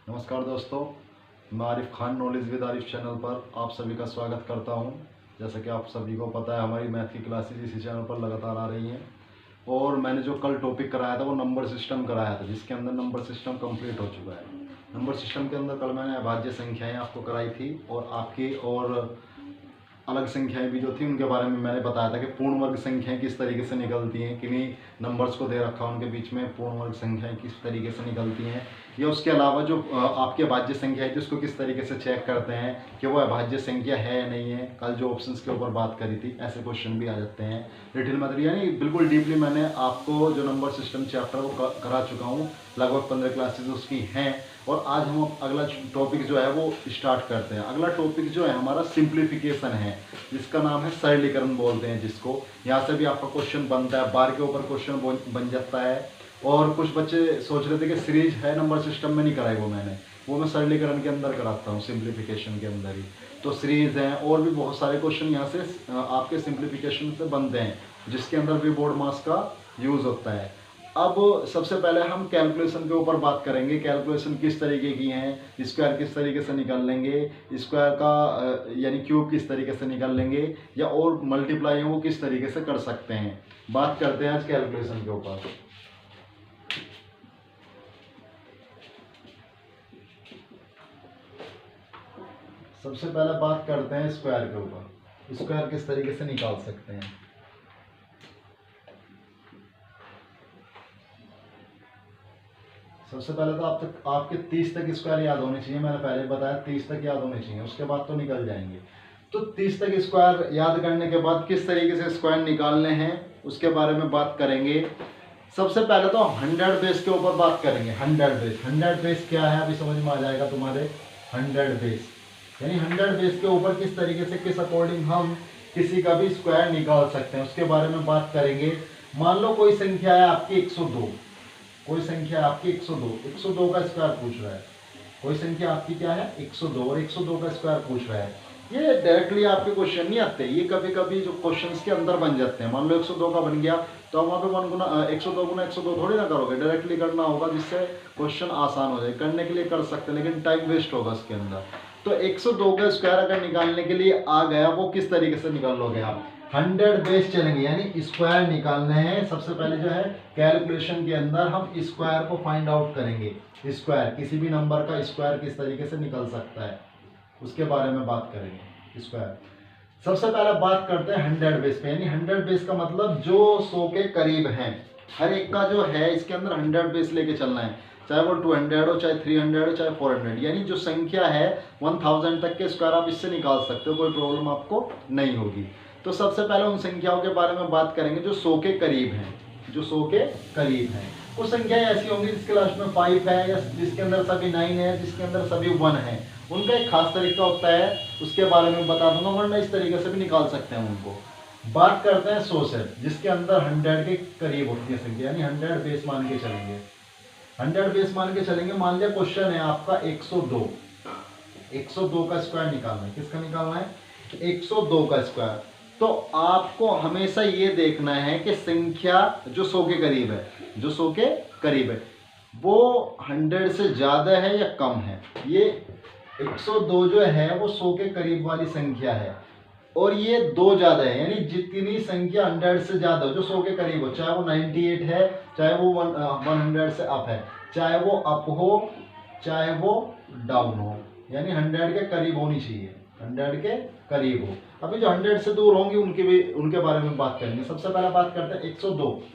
नमस्कार दोस्तों, मैं Arif Khan knowledge with Arif channel पर आप सभी का स्वागत करता हूं। जैसा कि आप सभी को पता है, हमारी मैथ की क्लासेज इसी चैनल पर लगातार आ रही हैं और मैंने जो कल टॉपिक कराया था वो नंबर सिस्टम कराया था, जिसके अंदर नंबर सिस्टम कंप्लीट हो चुका है। नंबर सिस्टम के अंदर कल मैंने अभाज्य संख्याएँ आपको कराई थी और आपकी और अलग संख्याएं भी जो थी उनके बारे में मैंने बताया था कि पूर्ण वर्ग संख्याएं किस तरीके से निकलती हैं, किन्हीं नंबर्स को दे रखा उनके बीच में पूर्ण वर्ग संख्याएं किस तरीके से निकलती हैं, या उसके अलावा जो आपकी अभाज्य संख्या है उसको किस तरीके से चेक करते हैं कि वो अभाज्य संख्या है या नहीं है। कल जो ऑप्शंस के ऊपर बात करी थी, ऐसे क्वेश्चन भी आ जाते हैं लिटिल मैथड, यानी बिल्कुल डीपली मैंने आपको जो नंबर सिस्टम चैप्टर वो करा चुका हूँ। लगभग 15 क्लासेज उसकी हैं और आज हम अगला टॉपिक जो है वो स्टार्ट करते हैं। अगला टॉपिक जो है हमारा सिंप्लीफिकेशन है, जिसका नाम है सरलीकरण बोलते हैं जिसको। यहाँ से भी आपका क्वेश्चन बनता है, बार के ऊपर क्वेश्चन बन जाता है। और कुछ बच्चे सोच रहे थे कि सीरीज है नंबर सिस्टम में, नहीं कराई वो मैं सरलीकरण के अंदर कराता हूँ, सिंप्लीफिकेशन के अंदर ही। तो सीरीज हैं और भी बहुत सारे क्वेश्चन यहाँ से आपके सिंप्लीफिकेशन से बनते हैं, जिसके अंदर भी बोर्ड मास का यूज़ होता है। अब सबसे पहले हम कैलकुलेशन के ऊपर बात करेंगे। कैलकुलेशन किस तरीके की हैं, स्क्वायर किस तरीके से निकाल लेंगे, स्क्वायर का यानी क्यूब किस तरीके से निकाल लेंगे, या और मल्टीप्लाई है वो किस तरीके से कर सकते हैं। बात करते हैं आज कैलकुलेशन के ऊपर। सबसे पहले बात करते हैं स्क्वायर के ऊपर। स्क्वायर किस तरीके से निकाल सकते हैं। सबसे पहले तो आपके 30 तक स्क्वायर याद होने चाहिए। मैंने पहले बताया 30 तक याद होने चाहिए, उसके बाद तो निकल जाएंगे। तो 30 तक स्क्वायर याद करने के बाद किस तरीके से स्क्वायर निकालने हैं उसके बारे में बात करेंगे। सबसे पहले तो 100 बेस के ऊपर बात करेंगे। 100 बेस क्या है अभी समझ में आ जाएगा तुम्हारे। 100 बेस यानी 100 बेस के ऊपर किस तरीके से, किस अकॉर्डिंग हम किसी का भी स्क्वायर निकाल सकते हैं उसके बारे में बात करेंगे। मान लो कोई संख्या है आपकी 102, कोई संख्या आपकी 102 का स्क्वायर पूछ रहा है। कोई संख्या आपकी क्या है 102 और 102 का स्क्वायर पूछ रहा है। ये डायरेक्टली आपके क्वेश्चन नहीं आते, ये कभी कभी जो क्वेश्चंस के अंदर बन जाते हैं। मान लो 102 का बन गया तो हम वहाँ पे 1 गुना 102 गुना 102 थोड़ी ना करोगे, डायरेक्टली करना होगा जिससे क्वेश्चन आसान हो जाए। करने के लिए कर सकते हैं लेकिन टाइम वेस्ट होगा इसके अंदर। तो 102 का स्क्वायर अगर निकालने के लिए आ गया, वो किस तरीके से निकाल लोगे आप। 100 बेस चलेंगे यानी स्क्वायर निकालने हैं। सबसे पहले जो है कैलकुलेशन के अंदर हम स्क्वायर को फाइंड आउट करेंगे। स्क्वायर किसी भी नंबर का स्क्वायर किस तरीके से निकल सकता है उसके बारे में बात करेंगे। स्क्वायर सबसे पहले बात करते हैं 100 बेस पे, यानी 100 बेस का मतलब जो 100 के करीब हैं। हर एक का जो है इसके अंदर 100 बेस लेके चलना है, चाहे वो 200 हो, चाहे 300 हो, चाहे 400, यानी जो संख्या है 1000 तक के स्क्वायर आप इससे निकाल सकते हो, कोई प्रॉब्लम आपको नहीं होगी। तो सबसे पहले उन संख्याओं के बारे में बात करेंगे जो 100 के करीब हैं, जो 100 के करीब हैं। कुछ संख्याएं ऐसी होंगी जिसके लास्ट में 5 है, या जिसके अंदर सभी 9 है, जिसके अंदर सभी 1 है। उनका एक खास तरीका होता है, उसके बारे में बता दूंगा, वरना इस तरीके से भी निकाल सकते हैं उनको। बात करते हैं 100 से, जिसके अंदर 100 के करीब होती है संख्या, यानी 100 बेस मान के चलेंगे। 100 बेस मान के चलेंगे। मान लिया क्वेश्चन है आपका 102 का स्क्वायर निकालना है। किसका निकालना है 102 का स्क्वायर। तो आपको हमेशा ये देखना है कि संख्या जो 100 के करीब है, जो 100 के करीब है वो 100 से ज्यादा है या कम है। ये 102 जो है वो 100 के करीब वाली संख्या है और ये 2 ज्यादा है, यानी जितनी संख्या 100 से ज्यादा हो, जो 100 के करीब हो, चाहे वो 98 है, चाहे वो 100 से अप है, चाहे वो अप हो चाहे वो डाउन हो, यानी 100 के करीब होनी चाहिए, 100 के करीब हो। अभी जो 100 से दूर होंगे उनके बारे में बात करेंगे। सबसे पहले बात करते हैं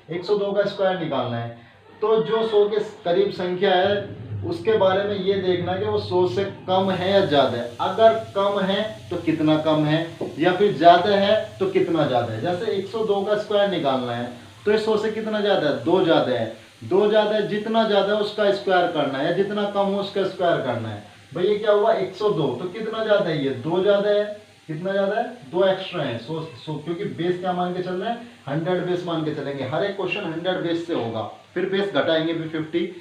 102 का स्क्वायर निकालना है। तो जो 100 के करीब संख्या है उसके बारे में ये देखना है कि वो 100 से कम है या ज्यादा है। अगर कम है तो कितना कम है, या फिर ज्यादा है तो कितना ज्यादा है। जैसे 102 का स्क्वायर निकालना है तो 100 से कितना ज्यादा है, 2 ज्यादा है। 2 ज्यादा है, जितना ज्यादा है उसका स्क्वायर करना है, जितना कम हो उसका स्क्वायर करना है। भाई ये क्या हुआ 102, तो कितना ज्यादा है, ये 2 ज्यादा है। कितना ज्यादा है, 2 एक्स्ट्रा है। क्योंकि बेस क्या मान के चल रहे हैं, 100 बेस मान के चलेंगे। हर एक क्वेश्चन 100 बेस से होगा, फिर बेस घटाएंगे भी 50,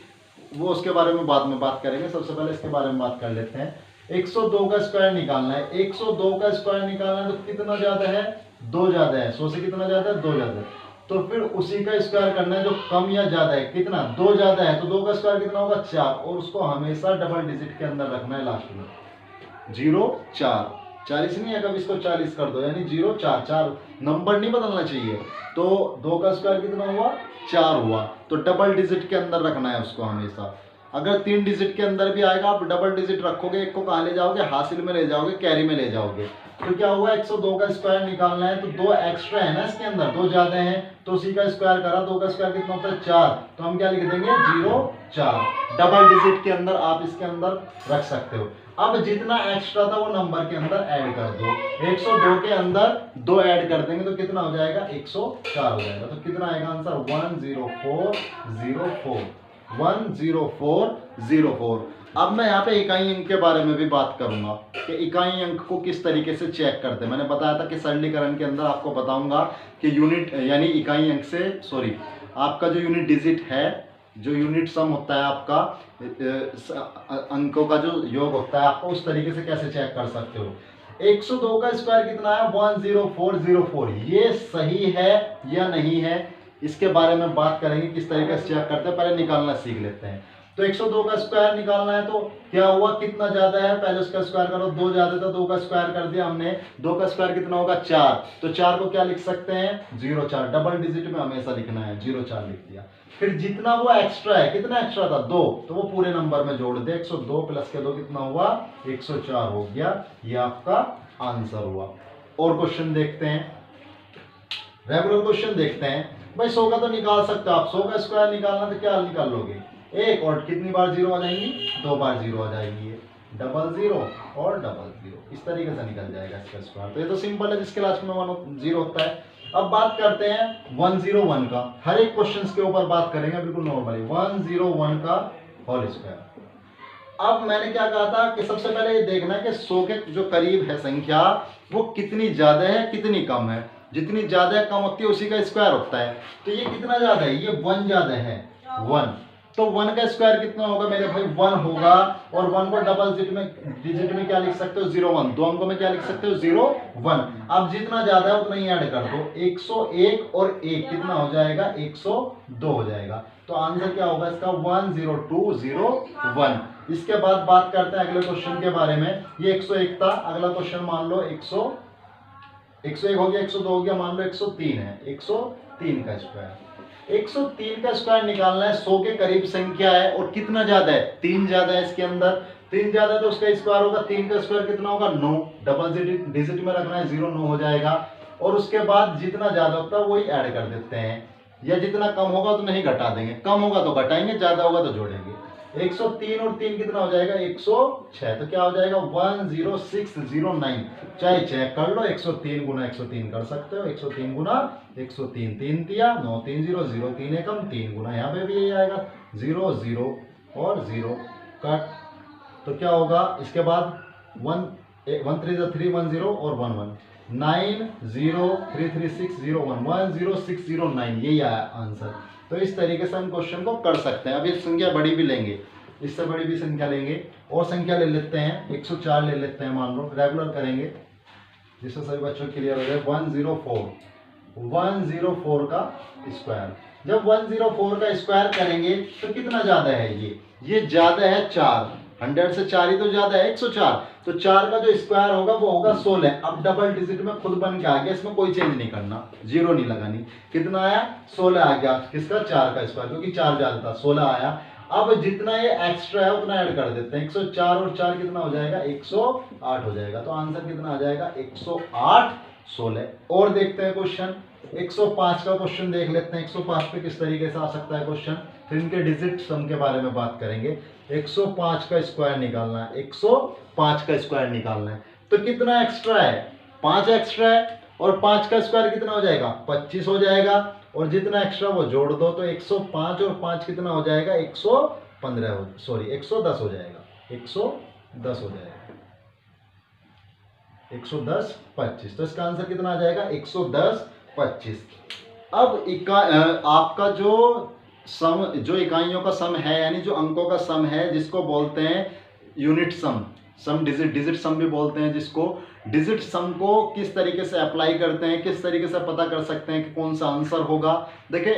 वो उसके बारे में बाद में बात करेंगे। सबसे पहले इसके बारे में बात कर लेते हैं। 102 का स्क्वायर निकालना है। 102 का स्क्वायर निकालना है तो कितना ज्यादा है, 2 ज्यादा है। 100 से कितना ज्यादा है, 2 ज्यादा है। तो फिर उसी का स्क्वायर करना है जो कम या ज्यादा है। कितना? 2 ज्यादा है तो 2 का स्क्वायर कितना होगा? 4, और उसको हमेशा डबल डिजिट के अंदर रखना है लास्ट में। 0 4 40 नहीं है, कभी इसको 40 कर दो, यानी 0 4 4 नंबर नहीं बदलना चाहिए। तो 2 का स्क्वायर कितना हुआ? 4 हुआ। तो डबल डिजिट के अंदर रखना है उसको हमेशा। अगर 3 डिजिट के अंदर भी आएगा, आप डबल डिजिट रखोगे, एक को कहाँ ले जाओगे? हासिल में ले जाओगे, कैरी में ले जाओगे। तो क्या हुआ? 102 का स्क्वायर निकालना है, तो 2 एक्स्ट्रा है ना इसके अंदर, 2 ज्यादा है तो उसी का स्क्वायर करा। 2 का स्क्वायर कितना होता है? 4। तो हम क्या लिख देंगे? 0 4। डबल डिजिट के अंदर आप इसके अंदर रख सकते हो। अब जितना एक्स्ट्रा था वो नंबर के अंदर ऐड कर दो। 102 के अंदर 2 ऐड कर देंगे तो कितना हो जाएगा? 104 हो जाएगा। तो कितना आएगा आंसर? 10404। 10404। अब मैं यहाँ पे इकाई अंक के बारे में भी बात करूंगा कि इकाई अंक को किस तरीके से चेक करते हैं। मैंने बताया था कि सरलीकरण के अंदर आपको बताऊंगा कि यूनिट यानी इकाई अंक से आपका जो यूनिट डिजिट है, जो यूनिट सम होता है आपका, अंकों का जो योग होता है, आपको उस तरीके से कैसे चेक कर सकते हो। 102 का स्क्वायर कितना है? 10404। ये सही है या नहीं है, इसके बारे में बात करेंगे किस तरीके से चेक करते हैं। पहले निकालना सीख लेते हैं। तो 102 का स्क्वायर निकालना है तो क्या हुआ? कितना ज्यादा है? पहले उसका स्क्वायर करो। 2 ज्यादा था, 2 का स्क्वायर कर दिया हमने। 2 का स्क्वायर कितना होगा? 4। तो 4 को क्या लिख सकते हैं? 0 4। डबल डिजिट में हमेशा लिखना है, 0 4 लिख दिया। फिर जितना वो एक्स्ट्रा है, कितना एक्स्ट्रा था? 2, तो वो पूरे नंबर में जोड़ दे। 102 प्लस के 2 कितना हुआ? 104 हो गया। ये आपका आंसर हुआ। और क्वेश्चन देखते हैं, रेगुलर क्वेश्चन देखते हैं। भाई 100 का तो निकाल सकते हो आप। 100 का स्क्वायर निकालना तो क्या निकाल लोगे? 1 और कितनी बार 0 आ जाएंगी? 2 बार 0 आ जाएगी। डबल 0 और डबल 0, इस तरीके से निकल जाएगा इसका स्क्वायर। तो ये तो सिंपल है, जिसके लास्ट में 1 0 होता है। अब बात करते हैं 101 का। हर एक क्वेश्चन के ऊपर बात करेंगे बिल्कुल नॉर्मली। 101 का होल स्क्वायर। अब मैंने क्या कहा था कि सबसे पहले ये देखना है कि 100 के जो करीब है संख्या, वो कितनी ज्यादा है कितनी कम है। जितनी ज्यादा कम होती है उसी का स्क्वायर होता है। तो ये कितना ज्यादा है? ये 1 ज्यादा है, 1। तो 1 का स्क्वायर कितना होगा मेरे भाई? 1 होगा। और 1 को डबल डिजिट में क्या लिख सकते हो? 0 1। 2 अंकों में क्या लिख सकते हो? 0 1। अब जितना ज्यादा है उतना ही ऐड कर दो। 101 और 1 कितना हो जाएगा? 102 हो जाएगा। तो आंसर क्या होगा इसका? 10201। इसके बाद बात करते हैं अगले क्वेश्चन के बारे में। ये 101 था। अगला क्वेश्चन मान लो 101 हो गया, 102 हो गया, मान लो 103 है। 103 का स्क्वायर। 103 का स्क्वायर निकालना है। 100 के करीब संख्या है और कितना ज्यादा है? 3 ज्यादा है इसके अंदर। 3 ज्यादा है तो उसका स्क्वायर होगा। 3 का स्क्वायर कितना होगा? 9। डबल डिजिट में रखना है, 0 9 हो जाएगा। और उसके बाद जितना ज्यादा होता है वही ऐड कर देते हैं, या जितना कम होगा तो नहीं घटा देंगे। कम होगा तो घटाएंगे, ज्यादा होगा तो जोड़ेंगे। 103 और 3 कितना हो जाएगा? 106। तो क्या हो जाएगा? 10609। चाहे चेक कर लो, 103 गुना 103 कर सकते हो। 103 गुना 103, 3 दिया 9 3 0 0 3 एकम 3 गुना, यहाँ पे भी यही आएगा 0 0 और 0 कट। तो क्या होगा इसके बाद? 1 3 3 1 0 और 1 1 9 0 3 3 6 0 1 10609। यही आया आंसर। तो इस तरीके से हम क्वेश्चन को कर सकते हैं। अब ये संख्या बड़ी भी लेंगे, इससे बड़ी भी संख्या लेंगे, और संख्या ले लेते हैं 104 ले लेते हैं। मान लो रेगुलर करेंगे जिससे सभी बच्चों क्लियर हो जाए। 104 का स्क्वायर। जब 104 का स्क्वायर करेंगे तो कितना ज्यादा है? ये ज्यादा है 4। 100 से 4 ही तो ज्यादा है, 104। तो 4 का जो स्क्वायर होगा वो होगा 16। अब डबल डिजिट में खुद बन के आ गया, इसमें कोई चेंज नहीं करना, 0 नहीं लगानी। कितना आया? 16 आ गया। किसका? 4 का स्क्वायर, क्योंकि 4 ज्यादा था, 16 आया। अब जितना ये एक्स्ट्रा है उतना ऐड कर देते हैं। 104 और 4 कितना हो जाएगा? 108 हो जाएगा। तो आंसर कितना आ जाएगा? 108 16। और देखते हैं क्वेश्चन 105 का। क्वेश्चन देख लेते हैं 105 पे किस तरीके से आ सकता है क्वेश्चन। फिर इनके डिजिट सम के बारे में बात करेंगे। 105 का स्क्वायर निकालना है। 105 का स्क्वायर निकालना है तो कितना एक्स्ट्रा है? 5 एक्स्ट्रा है। और 5 का स्क्वायर कितना हो जाएगा? 25 हो जाएगा। और जितना एक्स्ट्रा वो जोड़ दो तो 105 और 5 कितना हो जाएगा? 110 हो जाएगा। 110 हो जाएगा। 110 25। तो इसका आंसर कितना आ जाएगा? 110 25। अब आपका जो इकाइयों का सम है, यानी जो अंकों का सम है, जिसको बोलते हैं यूनिट सम डिजिट सम भी बोलते हैं जिसको। डिजिट सम को किस तरीके से अप्लाई करते हैं, किस तरीके से पता कर सकते हैं कि कौन सा आंसर होगा। देखिए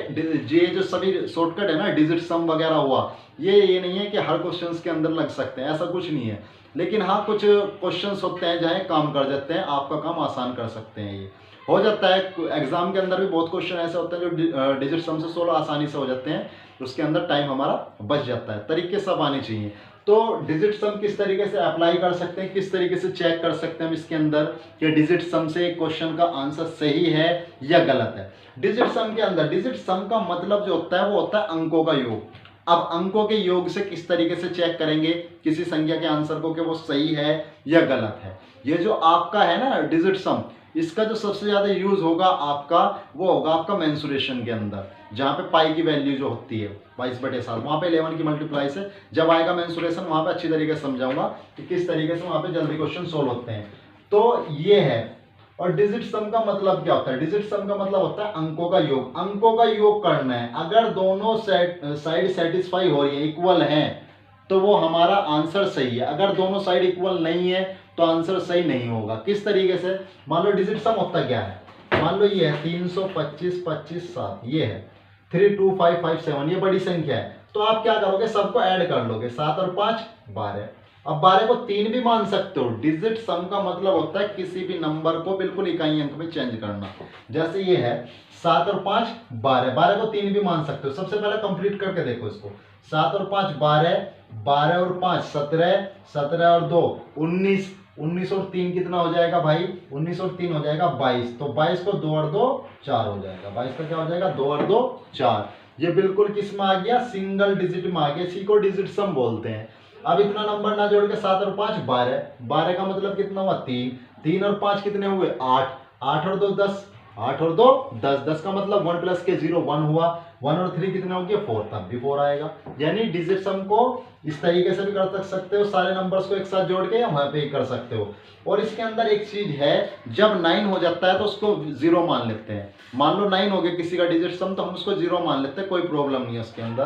ये जो सभी शॉर्टकट है ना, डिजिट सम वगैरह हुआ, ये नहीं है कि हर क्वेश्चंस के अंदर लग सकते हैं, ऐसा कुछ नहीं है। लेकिन हाँ, कुछ क्वेश्चंस होते हैं जहाँ काम कर जाते हैं, आपका काम आसान कर सकते हैं। ये हो जाता है एग्जाम के अंदर भी बहुत क्वेश्चन ऐसे होते हैं जो डिजिट सम से सोल्व आसानी से हो जाते हैं, उसके अंदर टाइम हमारा बच जाता है। तरीके सब आने चाहिए। तो डिजिट सम किस तरीके से अप्लाई कर सकते हैं, किस तरीके से चेक कर सकते हैं हम इसके अंदर कि डिजिट सम से क्वेश्चन का आंसर सही है या गलत है। डिजिट सम के अंदर डिजिट सम का मतलब जो होता है वो होता है अंकों का योग। अब अंकों के योग से किस तरीके से चेक करेंगे किसी संख्या के आंसर को कि वो सही है या गलत है। ये जो आपका है ना डिजिट सम, इसका जो सबसे ज्यादा यूज होगा आपका, वो होगा आपका मेंसुरेशन के अंदर, जहां पे पाई की वैल्यू जो होती है 22/7, वहां पे 11 की मल्टीप्लाई से जब आएगा मेंसुरेशन, वहां पे अच्छी तरीके से समझाऊंगा कि किस तरीके से वहां पे जल्दी क्वेश्चन सोल्व होते हैं। तो ये है। और डिजिट सम का मतलब क्या होता है? डिजिट सम का मतलब होता है अंकों का योग। अंकों का योग करना है, अगर दोनों साइड सेटिस्फाई हो रही है, इक्वल है, तो वो हमारा आंसर सही है। अगर दोनों साइड इक्वल नहीं है तो आंसर सही नहीं होगा। किस तरीके से? मान लो डिजिट सम होता क्या है, मान लो ये है 325 25 7, ये है 32557, ये बड़ी संख्या है। तो आप क्या करोगे, सबको ऐड कर लोगे, 7 और 5 12। अब 12 को 3 भी मान सकते हो। डिजिट सम का मतलब होता है किसी भी नंबर को बिल्कुल इकाई अंक में चेंज करना। जैसे ये है 7 और 5 12, 12 को 3 भी मान सकते हो। सबसे पहले कंप्लीट करके देखो इसको, 7 और 5 12, 12 और 5 17, 17 और 2 19, 19 और 3 कितना हो जाएगा भाई? 19 और 3 हो जाएगा 22। तो 22 को 2 और 2 4 हो जाएगा। 22 का क्या हो जाएगा? 2 और 2 4। ये बिल्कुल किस में आ गया? सिंगल डिजिट में आ गया। इसी को डिजिट सम बोलते हैं। अब इतना नंबर ना जोड़ के 7 और 5 12, 12 का मतलब कितना हुआ? 3, 3 और 5 कितने हुए? 8, 8 और 2 10, 8 और 2 10, 10 का मतलब 1 प्लस के 0 1 हुआ, 1 और 3 कितना हो गया? 4, तब भी 4 आएगा। यानी डिजिट सम को इस तरीके से भी कर सकते हो, सारे नंबर्स को एक साथ जोड़ के, या वहां पे ही कर सकते हो। और इसके अंदर एक चीज है, जब 9 हो जाता है तो उसको 0 मान लेते हैं। मान लो 9 हो गया किसी का डिजिट सम, तो हम उसको 0 मान लेते हैं, कोई प्रॉब्लम नहीं है उसके अंदर।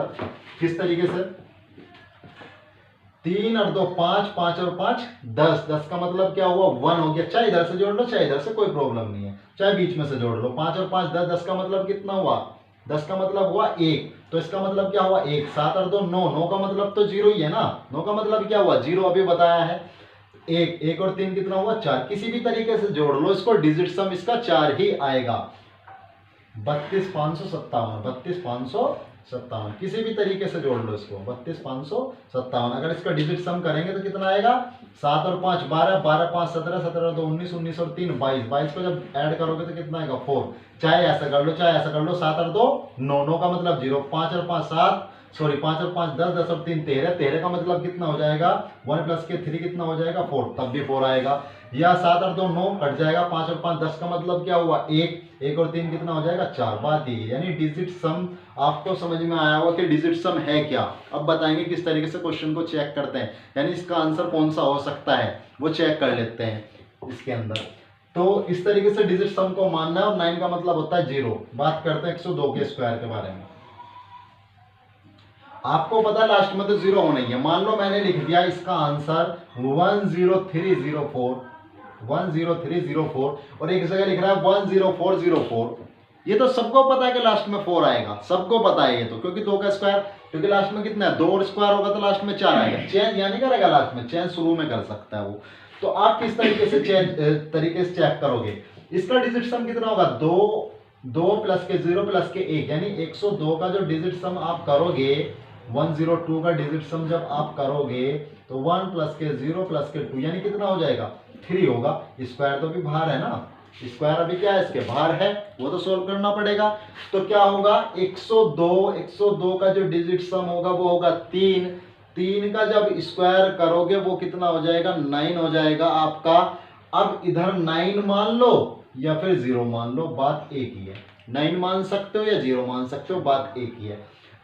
किस तरीके से? 3 और 2 5, 5 और 5 10, 10 का मतलब क्या हुआ? 1 हो गया। चाहे इधर से जोड़ लो चाहे इधर से, कोई प्रॉब्लम नहीं है, चाहे बीच में से जोड़ लो। 5 और 5 10, 10 का मतलब कितना हुआ? 10 का मतलब हुआ 1, तो इसका मतलब क्या हुआ? 1। 7 और 2 9, 9 का मतलब तो 0 ही है ना। 9 का मतलब क्या हुआ? 0 अभी बताया है। 1, 1 और 3 कितना हुआ? 4। किसी भी तरीके से जोड़ लो इसको, डिजिट सम इसका 4 ही आएगा। 32,557, 32,557, किसी भी तरीके से जोड़ लो इसको, 32,557। अगर इसका डिजिट सम करेंगे तो कितना आएगा? 7 और 5 12, 12 5 17, 17 और 2 19, 19 और 3 22, 22 को जब ऐड करोगे तो कितना आएगा? 4। चाहे ऐसा कर लो चाहे ऐसा कर लो। 7 और 2 9, 9 का मतलब 0, 5 और 5 7, सॉरी 5 और 5 10, 10 और 3 13, 13 का मतलब कितना हो जाएगा? 1 प्लस के 3 कितना हो जाएगा? 4, तब भी 4 आएगा। या 7 और 2 9 कट जाएगा, 5 और 5 10 का मतलब क्या हुआ? 1, 1 और 3 कितना हो जाएगा? 4। बात ये, यानी डिजिट सम आपको समझ में आया होगा कि डिजिट सम है क्या। अब बताएंगे किस तरीके से क्वेश्चन को चेक करते हैं, यानी इसका आंसर कौन सा हो सकता है वो चेक कर लेते हैं इसके अंदर। तो इस तरीके से डिजिट सम को मानना है। और 9 का मतलब होता है 0। बात करते हैं 102 के स्क्वायर के बारे में। आपको पता है लास्ट में तो 0 होना ही है। मान लो मैंने लिख दिया इसका आंसर 10304, 10304, और एक जगह लिख रहा है 10404। ये तो सबको पता है कि लास्ट में 4 आएगा, सबको पता है ये तो, क्योंकि 2 का स्क्वायर, क्योंकि लास्ट में कितना है? 2 और स्क्वायर होगा तो लास्ट में 4 आएगा। चेंज यानी करेगा लास्ट में, चेंज शुरू में कर सकता है वो। तो आप किस तरीके से चेक करोगे? इसका डिजिट सम कितना होगा? 2 प्लस के 0 प्लस के 1, यानी 102 का जो डिजिट सम आप करोगे, 102 का डिजिट सम जब आप करोगे तो 1 प्लस के 0 प्लस के 2, यानी कितना हो जाएगा? 3 होगा। स्क्वायर तो भी बाहर है ना, स्क्वायर अभी क्या है? इसके बाहर है, वो तो सोल्व करना पड़ेगा। तो क्या होगा? 102 का जो डिजिट सम होगा वो होगा 3। 3 का जब स्क्वायर करोगे वो कितना हो जाएगा? 9 हो जाएगा आपका। अब इधर 9 मान लो या फिर 0 मान लो, बात एक ही है। 9 मान सकते हो या 0 मान सकते हो, बात एक ही है।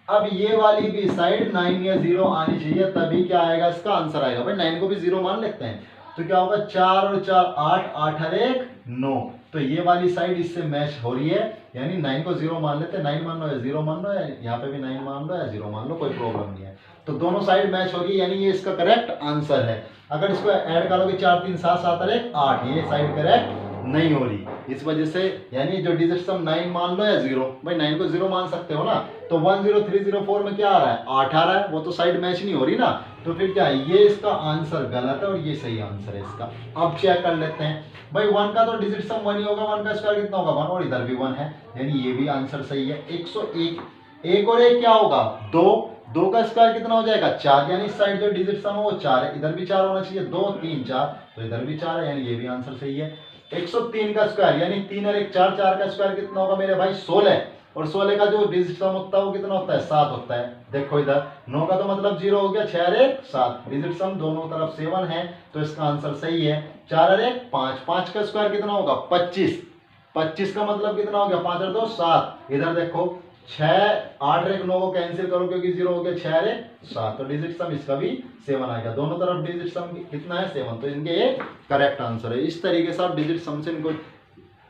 अब ये वाली भी साइड 9 या 0 आनी चाहिए, तभी क्या आएगा? इसका आंसर आएगा। भाई 9 को भी 0 मान लेते हैं, तो क्या होगा? 4 और 4 8, 8 और 1 9। तो ये वाली साइड इससे मैच हो रही है, यानी 9 को 0 मान लेते हैं। 9 मान लो या 0 मान लो, या यहाँ पे भी 9 मान लो या 0 मान लो, कोई प्रॉब्लम नहीं है। तो दोनों साइड मैच होगी, यानी ये इसका करेक्ट आंसर है। अगर इसको ऐड करोगे 4 3 7 7 और 1 8, ये साइड करेक्ट नहीं हो रही, इस वजह से यानी जो डिजिट सम 9 मान लो या 0, भाई 9 को 0 मान सकते हो ना, तो 10304 में क्या आ रहा है 8 आ रहा है, वो तो साइड मैच नहीं हो रही ना, तो फिर क्या है, ये इसका आंसर गलत है और ये सही आंसर है इसका। अब चेक कर लेते हैं भाई, 1 का तो डिजिट सम 1 ही होगा, 1 का स्क्वायर कितना होगा 1, और इधर भी 1 है, यानी ये भी आंसर सही है। 101, 1 और 1 क्या होगा 2, 2 का स्क्वायर कितना हो जाएगा 4, यानी इस साइड जो डिजिट सम है वो 4 है, इधर भी 4 होना चाहिए, 2 3 4, तो इधर भी 4 है, यानी ये भी आंसर सही है। 103 का स्क्वायर यानी 3 और 1 4, 4 का स्क्वायर कितना होगा मेरे भाई 16, और 16 का जो डिजिट सम होता है वो कितना होता है 7 होता है। देखो इधर 9 का तो मतलब 0 हो गया, 6 और 1 7, डिजिट सम दोनों तरफ 7 है, तो इसका आंसर सही है। 4 और 1 5, 5 का स्क्वायर कितना होगा 25, 25 का मतलब कितना हो गया 5 और 2 7, इधर देखो 6 8 और 1 9 को कैंसिल करो क्योंकि 0 हो गया, 6 और 1 7, तो डिजिट सम इसका भी 7 आएगा, दोनों तरफ डिजिट सम कितना है 7, तो इनके ये करेक्ट आंसर है। इस तरीके से आप डिजिट सम से इनको,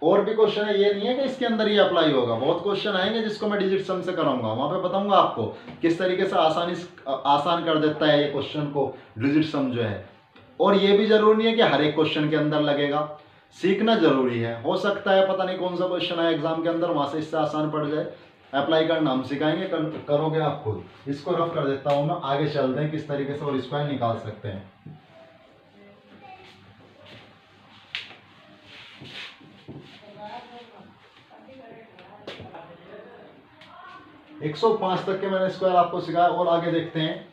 और भी क्वेश्चन है, ये नहीं है कि इसके अंदर ही अप्लाई होगा, बहुत क्वेश्चन आएंगे जिसको मैं डिजिट सम से कराऊंगा, वहां पे बताऊंगा आपको किस तरीके से आसान कर देता है ये क्वेश्चन को डिजिट सम जो है। और ये भी जरूरी नहीं है कि हर एक क्वेश्चन के अंदर लगेगा, सीखना जरूरी है, हो सकता है पता नहीं कौन सा क्वेश्चन आए एग्जाम के अंदर, वहां से इससे आसान पड़ जाए, अप्लाई करना हम सिखाएंगे, करोगे आप खुद। इसको रफ कर देता हूं मैं, आगे चलते हैं किस तरीके से और स्क्वायर निकाल सकते हैं। 105 तक के मैंने स्क्वायर आपको सिखाया, और आगे देखते हैं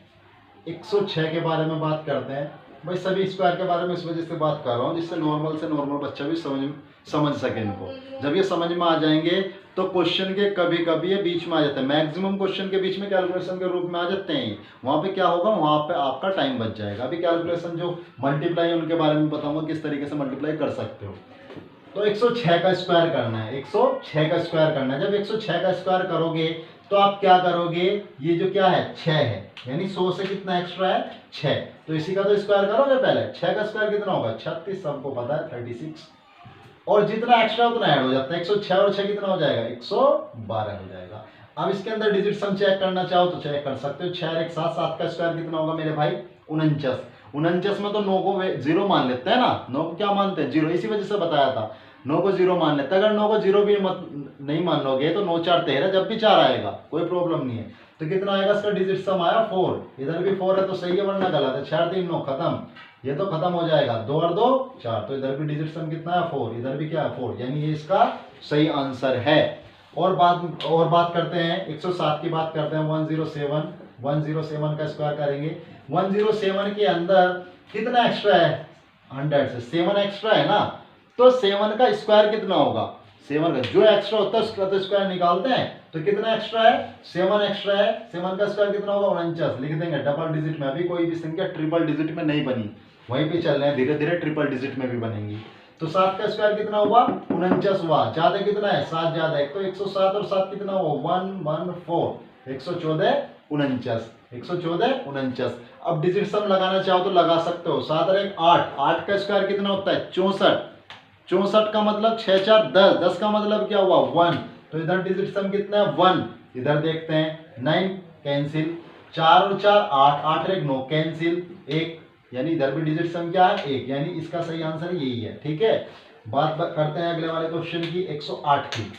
106 के बारे में बात करते हैं। भाई सभी स्क्वायर के बारे में इस वजह से बात कर रहा हूँ जिससे नॉर्मल से नॉर्मल बच्चा भी समझ सके इनको। जब ये समझ में आ जाएंगे तो क्वेश्चन के कभी कभी ये बीच में आ जाते हैं, मैक्सिमम क्वेश्चन के बीच में कैलकुलेशन के रूप में आ जाते हैं, वहाँ पे क्या होगा, वहाँ पे आपका टाइम बच जाएगा। अभी कैलकुलेशन जो मल्टीप्लाई उनके बारे में बताऊंगा किस तरीके से मल्टीप्लाई कर सकते हो। तो 106 का स्क्वायर करना है, 106 का स्क्वायर करना है। जब 106 का स्क्वायर करोगे तो आप क्या करोगे, ये जो क्या है 6 है, यानी 100 से कितना एक्स्ट्रा है 6, तो इसी का तो स्क्वायर करोगे पहले। 6 का स्क्वायर कितना होगा 36, सबको पता है 36, और जितना एक्स्ट्रा उतना ऐड हो जाता है। 106 और 6 कितना हो जाएगा 112 हो जाएगा। अब इसके अंदर डिजिट सम चेक करना चाहो तो चेक कर सकते हो। 6 और 1 7, 7 का स्क्वायर कितना होगा मेरे भाई 49, 49 में तो 9 को 0 मान लेते हैं ना, 9 को क्या मानते हैं 0, इसी वजह से बताया था 9 को 0 मान लेते हैं। अगर 9 को 0 भी नहीं मान लोगे तो 9 4 13, जब भी 4 आएगा कोई प्रॉब्लम नहीं है। तो कितना आएगा इसका डिजिट सम आया 4, इधर भी 4 है तो सही है वरना गलत है। 4 3 9 खत्म, ये तो खत्म हो जाएगा, 2 और 2 4, तो इधर भी डिजिट सम कितना है 4, इधर भी क्या है 4, यानी ये इसका सही आंसर है। और बात करते हैं 107 की बात करते हैं। 107 का स्क्वायर करेंगे। 107 के अंदर कितना एक्स्ट्रा है 100 से, 7 एक्स्ट्रा है ना, तो 7 का स्क्वायर कितना होगा, 7 का जो एक्स्ट्रा होता है उसका तो स्क्वायर निकालते हैं, तो कितना एक्स्ट्रा है 7 एक्स्ट्रा है। 7 का स्क्वायर कितना होगा 49, लिख देंगे डबल डिजिट में। अभी कोई भी संख्या ट्रिपल डिजिट में नहीं बनी, वहीं पे चल रहे हैं, धीरे धीरे ट्रिपल डिजिट में भी बनेंगी। तो 7 का स्क्वायर कितना हुआ 49 हुआ, ज्यादा कितना है 7 ज्यादा है, तो 107 और 7 कितना हुआ 114, 114 49, 114 49। अब डिजिट सम लगाना चाहो तो लगा सकते हो। 7 और 1 8, 8 का स्क्वायर कितना होता है 64, 64 का मतलब 6 4 10, 10 का मतलब क्या हुआ 1, तो इधर डिजिट सम कितना है 1। इधर देखते हैं 9 कैंसिल, 4 और 4 8, 8 और 1 9 कैंसिल 1, यानी इधर भी डिजिट सम क्या है 1, यानी इसका सही आंसर यही है। ठीक है, बात करते हैं अगले वाले क्वेश्चन की 108 की।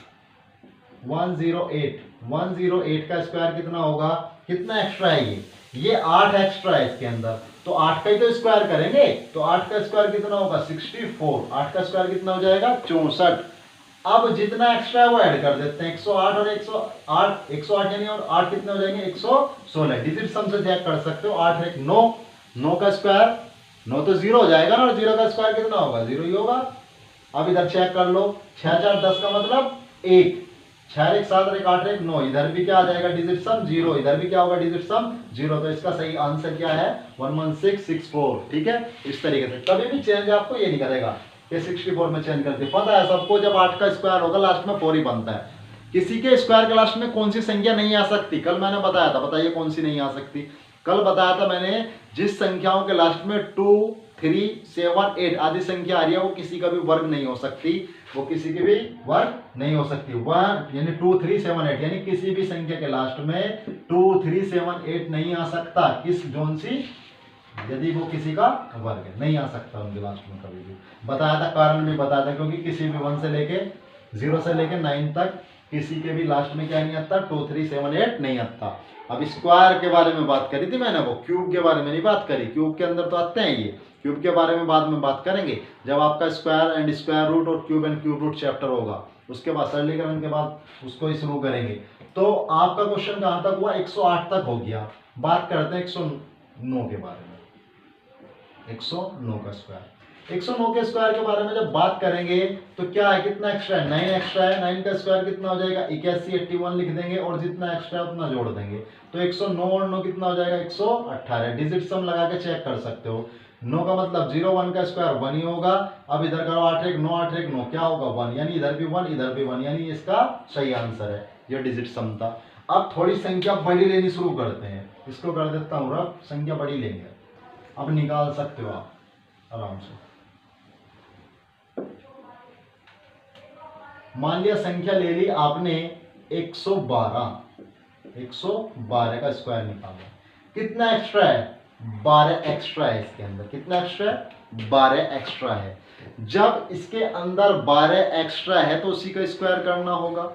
108 का स्क्वायर कितना होगा, कितना एक्स्ट्रा है ये 8 एक्स्ट्रा है इसके अंदर, तो 8 का ही तो स्क्वायर करेंगे, तो 8 का स्क्वायर कितना होगा 64, 8 का स्क्वायर कितना हो जाएगा 64। अब जितना एक्स्ट्रा है वो ऐड कर देते हैं, 108 और 108 यानी, और 8 कितने हो जाएंगे 116। डिजिट सम से चेक कर सकते हो, 8 1 9, 9 का स्क्वायर 9 तो 0 हो जाएगा ना, और 0 का स्क्वायर कितना होगा 0 ही होगा। अब इधर चेक कर लो, 6 4 10 का मतलब 1, 6 1 7 1 8 1 9, इधर भी क्या आ जाएगा डिजिट सम 0, इधर भी क्या होगा डिजिट सम 0, तो इसका सही आंसर क्या है 11664। ठीक है, इस तरीके से कभी भी चेंज आपको ये नहीं करेगा ये 64 में चेंज करते, पता है सबको जब 8 का स्क्वायर होगा लास्ट में 4 ही बनता है। किसी के स्क्वायर के लास्ट में कौन सी संख्या नहीं आ सकती, कल मैंने बताया था, बताइए कौन सी नहीं आ सकती। कल बताया था मैंने, जिस संख्याओं के लास्ट में 2 3, 7, 8 आदि संख्या आ रही है, वो किसी का भी वर्ग नहीं हो सकती, वो किसी की भी वर्ग नहीं हो सकती। 1 यानी 2, 3, 7, 8 यानी किसी भी संख्या के लास्ट में 2, 3, 7, 8 नहीं आ सकता। किस जोन सी, यदि वो किसी का वर्ग है, नहीं आ सकता उनके लास्ट में कभी भी। बताया था, कारण भी बताया था, क्योंकि किसी भी 1 से लेके 0 से लेके 9 तक किसी के भी लास्ट में क्या नहीं आता, 2, 3, 7, 8 नहीं आता। अब स्क्वायर के बारे में बात करी थी मैंने, वो क्यूब के बारे में नहीं बात करी। क्यूब के अंदर तो आते हैं ये, क्यूब के बारे में बाद में बात करेंगे जब आपका स्क्वायर एंड स्क्वायर रूट और cube and cube root chapter होगा, उसके बाद सरलीकरण के बाद उसको ही शुरू करेंगे। तो आपका क्वेश्चन कहां तक हुआ, 108 तक हो गया। बात करते हैं 109 के बारे में। 109 का स्क्वायर, 109 के स्क्वायर के बारे में जब बात करेंगे तो क्या है, कितना एक्स्ट्रा है, 9 एक्स्ट्रा है। 9 का स्क्वायर कितना हो जाएगा, 81, 81 लिख देंगे और जितना एक्स्ट्रा है उतना जोड़ देंगे। तो 109 और 9 कितना हो जाएगा, 118। डिजिट सम लगा के चेक कर सकते हो। 9 का मतलब 0, 1 का स्क्वायर 1 ही होगा। अब इधर करो 8 1 9, 8 1 9 क्या होगा 1, यानी इधर भी 1 इधर भी 1, यानी इसका सही आंसर है। ये डिजिट सम था। अब थोड़ी संख्या बड़ी लेनी शुरू करते हैं, इसको कर देता हूँ रफ, संख्या बड़ी लेंगे। अब निकाल सकते हो आप आराम से। मान लिया संख्या ले ली आपने 112, 112 का स्क्वायर निकाला। कितना एक्स्ट्रा है, 12 एक्स्ट्रा है इसके अंदर। कितना एक्स्ट्रा है, 12 एक्स्ट्रा है। जब इसके अंदर 12 एक्स्ट्रा है तो उसी का स्क्वायर करना होगा।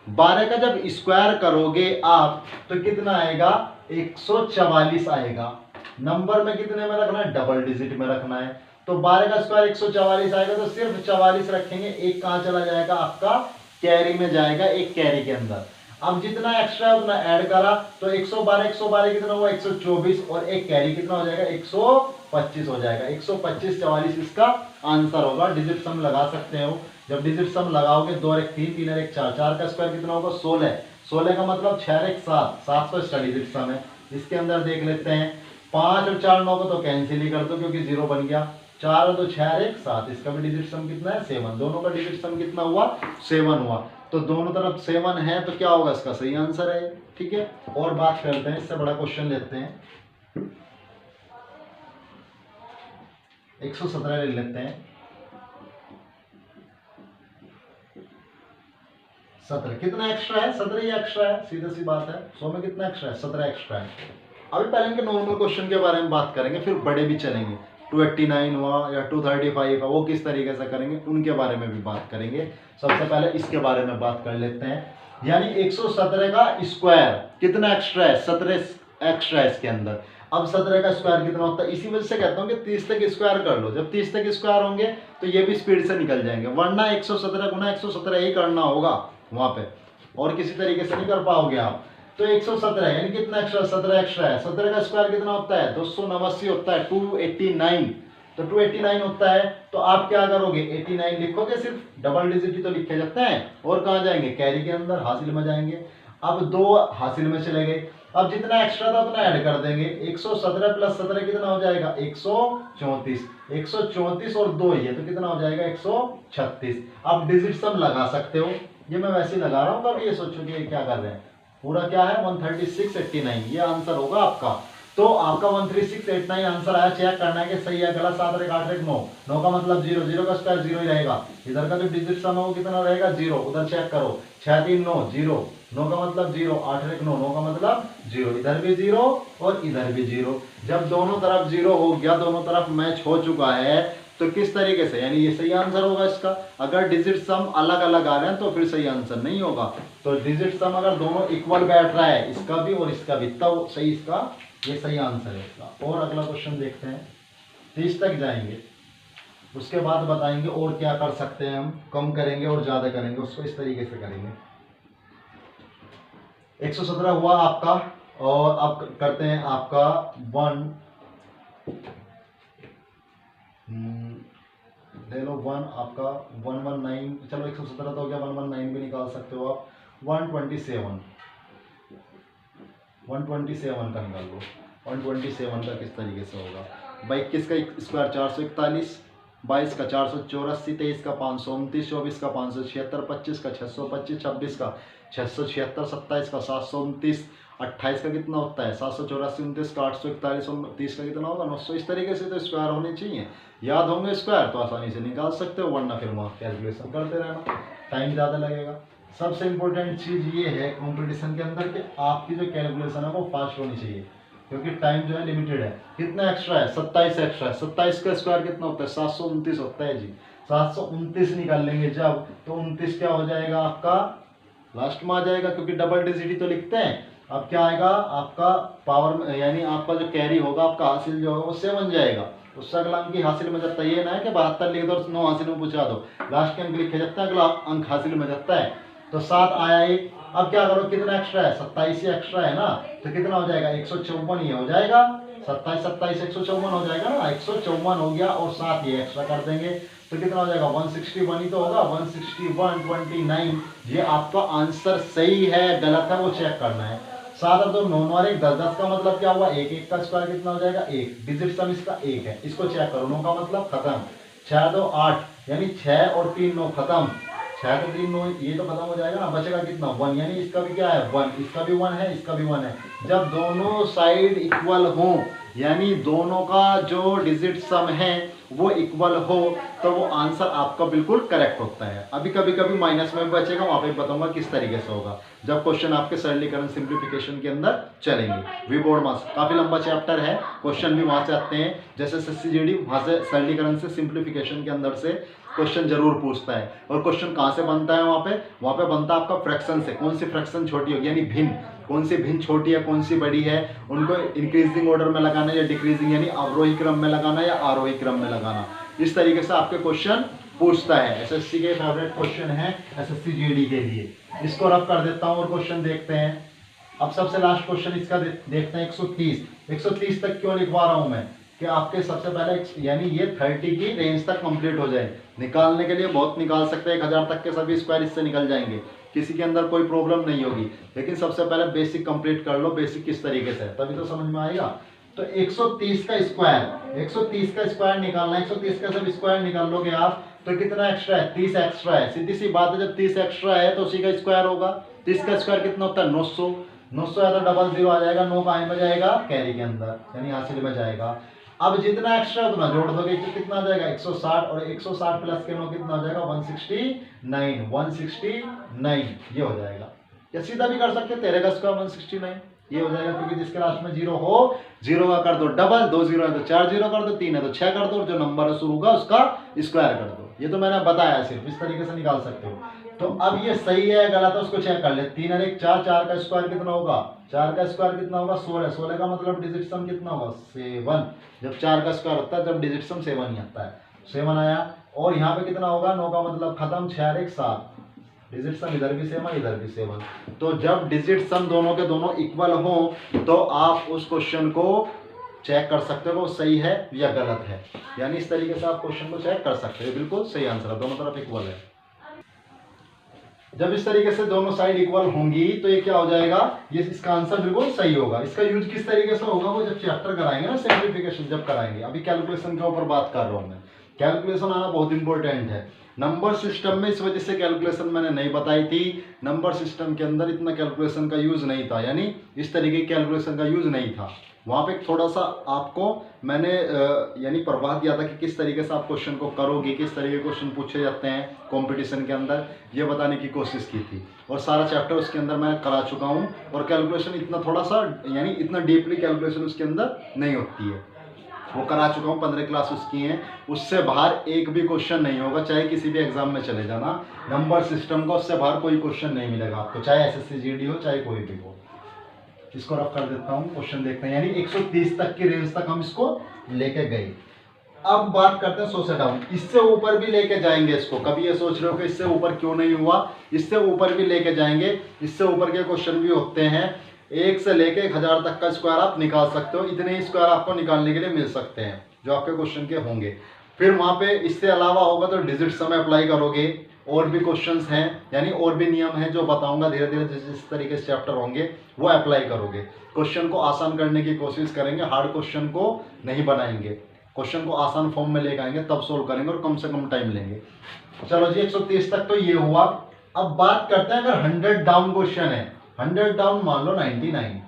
12 का जब स्क्वायर करोगे आप तो कितना आएगा, 144 आएगा। नंबर में कितने में रखना है, डबल डिजिट में रखना है। तो 12 का स्क्वायर 144 आएगा, तो सिर्फ 44 रखेंगे। एक कहां चला जाएगा, आपका कैरी में जाएगा, एक कैरी के अंदर। अब जितना एक्स्ट्रा है उतना ऐड करा, तो 112 112 कितना हुआ, 124 और एक कैरी कितना हो जाएगा, 125 हो जाएगा। 125 44 इसका आंसर होगा। डिजिट सम लगा सकते हो। जब डिजिट सम लगाओगे 2 और 1 3, 3 और 1 4, 4 का स्क्वायर कितना होगा, 16। 16 का मतलब 6 और 1 7, 7 तो इसका डिजिट सम है। इसके अंदर देख लेते हैं, 5 और 4 9 को तो कैंसिल ही कर दो क्योंकि 0 बन गया। 4 और 2 6 और 1 7, इसका भी डिजिट सम कितना है, 7। दोनों का डिजिट सम कितना हुआ, 7 हुआ। तो दोनों तरफ 7 है तो क्या होगा, इसका सही आंसर है। ठीक है, और बात करते हैं, इससे बड़ा क्वेश्चन लेते हैं। 117 ले लेते हैं। 17 कितना एक्स्ट्रा है, 17 ही एक्स्ट्रा है, सीधी सी बात है। 100 में कितना एक्स्ट्रा है, 17 एक्स्ट्रा है। अभी पहले इनके नॉर्मल क्वेश्चन के बारे में बात करेंगे, फिर बड़े भी चलेंगे। 289 हुआ या 235 का, वो किस तरीके से करेंगे उनके बारे में भी बात करेंगे। सबसे पहले इसके बारे में बात कर लेते हैं। यानी 117 का स्क्वायर कितना एक्स्ट्रा है, 17 एक्स्ट्रा है इसके अंदर। अब 17 का स्क्वायर कितना होता है, इसी वजह से कहता हूं कि 30 तक स्क्वायर कर लो। जब 30 तक स्क्वायर होंगे तो ये भी स्पीड से निकल जाएंगे, वरना 117 गुना 117 ही करना होगा वहां पे, और किसी तरीके से नहीं कर पाओगे आप। तो 117 यानी कितना एक्स्ट्रा, 17 एक्स्ट्रा है। 17 का स्क्वायर कितना होता है, 289 होता है, 289। तो 289 होता है, तो आप क्या करोगे, 89 लिखोगे, सिर्फ डबल डिजिट ही तो लिखे जाते हैं। और कहां जाएंगे, कैरी के अंदर, हासिल में जाएंगे। अब 2 हासिल में चले गए। अब जितना एक्स्ट्रा था उतना ऐड कर देंगे। 117 प्लस 17 कितना हो जाएगा, 134। 134 और 2 ये तो कितना हो जाएगा, 136। अब डिजिट सम लगा सकते हो। ये मैं वैसे ही लगा रहा हूँ, कभी ये सोचो कि ये क्या कर रहे हैं। पूरा क्या है, 13689 ये आंसर होगा आपका। तो आपका 13689 आंसर आया। चेक करना है कि सही है गलत। 7 और 8 9, 9 का मतलब 0, 0 का स्क्वायर 0 ही रहेगा। इधर का जो डिजिट सम है वो कितना रहेगा, 0। उधर चेक करो, 6 3 9 0, 9 का मतलब 0, 8 1 9, 9 का मतलब 0। इधर भी 0 और इधर भी 0। जब दोनों तरफ 0 हो गया, दोनों तरफ मैच हो चुका है, तो किस तरीके से, यानी ये सही आंसर होगा इसका। अगर डिजिट सम अलग अलग आ रहे हैं तो फिर सही आंसर नहीं होगा। तो डिजिट सम अगर दोनों इक्वल बैठ रहा है, इसका भी और इसका भी, तब सही, इसका ये सही आंसर है इसका। और अगला क्वेश्चन देखते हैं। 30 तक जाएंगे, उसके बाद बताएंगे और क्या कर सकते हैं हम, कम करेंगे और ज्यादा करेंगे, उसको इस तरीके से करेंगे। 117 हुआ आपका, और अब करते हैं आपका 1 ले लो 1 आपका 119। चलो 117 तो हो गया, 119 भी निकाल सकते हो आप। 127 का निकाल लो। 127 का किस तरीके से होगा, 22 का स्क्वायर 441, 22 का 484, 23 का 529, 24 का 576, 25 का 625, 26 का 676, 27 का 729, 28 का कितना होता है 784, 29 का 841, 30 का कितना होगा 900। इस तरीके से तो स्क्वायर होने चाहिए, याद होंगे स्क्वायर तो आसानी से निकाल सकते हो, वरना फिर वहाँ कैलकुलेशन करते रहना, टाइम ज़्यादा लगेगा। सबसे इम्पोर्टेंट चीज़ ये है कंपटीशन के अंदर कि आपकी जो कैलकुलेशन है वो फास्ट होनी चाहिए, क्योंकि टाइम जो है लिमिटेड है। कितना एक्स्ट्रा है 27 एक्स्ट्रा है, 27 का स्क्वायर कितना होता है 729 होता है जी। 729 निकाल लेंगे जब, तो 29 क्या हो जाएगा आपका लास्ट में आ जाएगा, क्योंकि डबल डिजिट ही तो लिखते हैं। अब क्या आएगा आपका पावर, यानी आपका जो कैरी होगा आपका हासिल जो होगा वो 7 जाएगा। उससे अगला अंक ही हासिल में जाता है, ये ना है कि 72 लिख दो 9 हासिल में पूछा दो, लास्ट के अंक लिखे जाता है, अगला अंक हासिल में जाता है। तो 7 आया एक। अब क्या करो कितना एक्स्ट्रा है 27 ही एक्स्ट्रा है ना, तो कितना हो जाएगा 154 ये हो जाएगा, 27 27 154 हो जाएगा ना, 154 हो गया और 7 ये एक्स्ट्रा कर देंगे तो कितना हो जाएगा 161 ही तो होगा, 161.29। ये आपका आंसर सही है गलत है वो चेक करना है। 7 और 2 9 और 1 10 10 का मतलब क्या हुआ 1 1 का स्क्वायर कितना हो जाएगा 1, डिजिट सम इसका 1 है, इसको चेक करो। 9 का मतलब खत्म, 6 2 8 यानी 6 और 3 9 खत्म, 6 तो 3 9 ये तो खत्म हो जाएगा ना, बचेगा कितना 1, यानी इसका भी क्या है 1, इसका भी 1 है, इसका भी 1 है। जब दोनों साइड इक्वल हो, यानी दोनों का जो डिजिट सम है वो इक्वल हो, तो वो आंसर आपका बिल्कुल करेक्ट होता है। अभी कभी कभी माइनस में भी बचेगा, वहां पे बताऊंगा किस तरीके से होगा जब क्वेश्चन आपके सरलीकरण सिंप्लीफिकेशन के अंदर चलेंगे। वी बोर्ड मास काफी लंबा चैप्टर है, क्वेश्चन भी वहां से आते हैं, जैसे SSCGD वहां से सरलीकरण से सिंप्लीफिकेशन के अंदर से क्वेश्चन जरूर पूछता है। और क्वेश्चन कहाँ से बनता है वहाँ पे बनता है आपका फ्रैक्शन से, कौन सी फ्रैक्शन छोटी होगी यानी भिन्न, कौन सी भिन्न छोटी है कौन सी बड़ी है, उनको इंक्रीजिंग ऑर्डर में लगाना या डिक्रीजिंग यानी अवरोही क्रम में लगाना या आरोही क्रम में लगाना, इस तरीके से आपके क्वेश्चन पूछता है। एसएससी के फेवरेट क्वेश्चन है SSCGD के लिए, इसको रफ कर देता हूँ और क्वेश्चन देखते हैं। अब सबसे लास्ट क्वेश्चन इसका देखते हैं 130 तक क्यों लिखवा रहा हूं मैं कि आपके सबसे पहले यानी ये 30 की रेंज तक कंप्लीट हो जाए। निकालने के लिए बहुत निकाल सकते हैं, 1000 तक के सभी स्क्वायर इससे निकल जाएंगे, किसी के अंदर कोई प्रॉब्लम नहीं होगी। लेकिन सबसे पहले बेसिक कंप्लीट कर लो, बेसिक किस तरीके से तभी तो समझ में आएगा। तो 130 का स्क्वायर निकालना है, 130 का सब स्क्वायर निकाल लोगे आप तो कितना एक्स्ट्रा है 30 एक्स्ट्रा है। सीधी सी बात है, जब 30 एक्स्ट्रा है तो उसी का स्क्वायर होगा। 30 का स्क्वायर कितना होता है 900 या तो डबल 0 आ जाएगा, 9 का में जाएगा कैरी के अंदर यानी हासिल में जाएगा। अब जितना एक्स्ट्रा उतना जोड़ दोगे तो कितना आ जाएगा 160 और 160 प्लस के 9 कितना हो जाएगा 169 ये हो जाएगा। या सीधा भी कर सकते तेरे का स्क्वायर 169 ये हो जाएगा, क्योंकि जिसके लास्ट में 0 हो 0 का कर दो डबल, 2 0 है तो 4 0 कर दो, 3 है तो 6 कर दो और जो नंबर है शुरू होगा उसका स्क्वायर कर दो। ये तो मैंने बताया, सिर्फ इस तरीके से निकाल सकते हो। तो अब ये सही है गलत है उसको चेक कर ले। 3 और 1 4, 4 का स्क्वायर कितना होगा 4 का स्क्वायर कितना होगा 16, 16 का मतलब डिजिट सम कितना होगा 7। जब 4 का स्क्वायर होता है जब डिजिट सम 7 ही आता है, 7 आया। और यहाँ पे कितना होगा 9 का मतलब खत्म, 6 और 1 7, डिजिट सम इधर भी 7 इधर भी 7। तो जब डिजिट सम दोनों के दोनों इक्वल हो तो आप उस क्वेश्चन को चेक कर सकते हो सही है या गलत है, यानी इस तरीके से आप क्वेश्चन को चेक कर सकते हो। बिल्कुल सही आंसर है, दोनों तरफ इक्वल है। जब इस तरीके से दोनों साइड इक्वल होंगी तो ये क्या हो जाएगा, ये इसका आंसर बिल्कुल सही होगा। इसका यूज किस तरीके से होगा वो जब चैप्टर कराएंगे ना, सिंप्लीफिकेशन जब कराएंगे। अभी कैलकुलेशन के ऊपर बात कर रहा हूं मैं, कैलकुलेशन आना बहुत इंपॉर्टेंट है। नंबर सिस्टम में इस वजह से कैलकुलेशन मैंने नहीं बताई थी, नंबर सिस्टम के अंदर इतना कैलकुलेशन का यूज नहीं था, यानी इस तरीके की कैलकुलेशन का यूज नहीं था। वहाँ पे थोड़ा सा आपको मैंने यानी प्रवाह दिया था कि किस तरीके से आप क्वेश्चन को करोगे, किस तरीके के क्वेश्चन पूछे जाते हैं कंपटीशन के अंदर, ये बताने की कोशिश की थी। और सारा चैप्टर उसके अंदर मैं करा चुका हूँ। और कैलकुलेशन इतना थोड़ा सा यानी इतना डीपली कैलकुलेशन उसके अंदर नहीं होती है, वो करा चुका हूँ, 15 क्लास उसकी हैं। उससे बाहर एक भी क्वेश्चन नहीं होगा, चाहे किसी भी एग्जाम में चले जाना, नंबर सिस्टम का उससे बाहर कोई क्वेश्चन नहीं मिलेगा आपको, चाहे SSCGD हो चाहे कोई भी हो। इसको रफ कर देता हूँ, क्वेश्चन देखते हैं। यानी 130 तक की रेंज तक हम इसको लेके गए। अब बात करते हैं 100 से डाउन, इससे ऊपर भी लेके जाएंगे इसको। कभी ये सोच रहे हो कि इससे ऊपर क्यों नहीं हुआ, इससे ऊपर भी लेके जाएंगे। इससे ऊपर के क्वेश्चन भी होते हैं, 1 से लेके 1000 तक का स्क्वायर आप निकाल सकते हो। इतने ही स्क्वायर आपको निकालने के लिए मिल सकते हैं जो आपके क्वेश्चन के होंगे। फिर वहाँ पे इससे अलावा होगा तो डिजिट सम अप्लाई करोगे। और भी क्वेश्चंस हैं, यानी और भी नियम हैं जो बताऊंगा धीरे धीरे, जिस तरीके से चैप्टर होंगे वो अप्लाई करोगे। क्वेश्चन को आसान करने की कोशिश करेंगे, हार्ड क्वेश्चन को नहीं बनाएंगे, क्वेश्चन को आसान फॉर्म में लेकर आएंगे तब सोल्व करेंगे और कम से कम टाइम लेंगे। चलो जी 130 तक तो ये हुआ। अब बात करते हैं अगर 100 डाउन क्वेश्चन है 100 डाउन मान लो 99,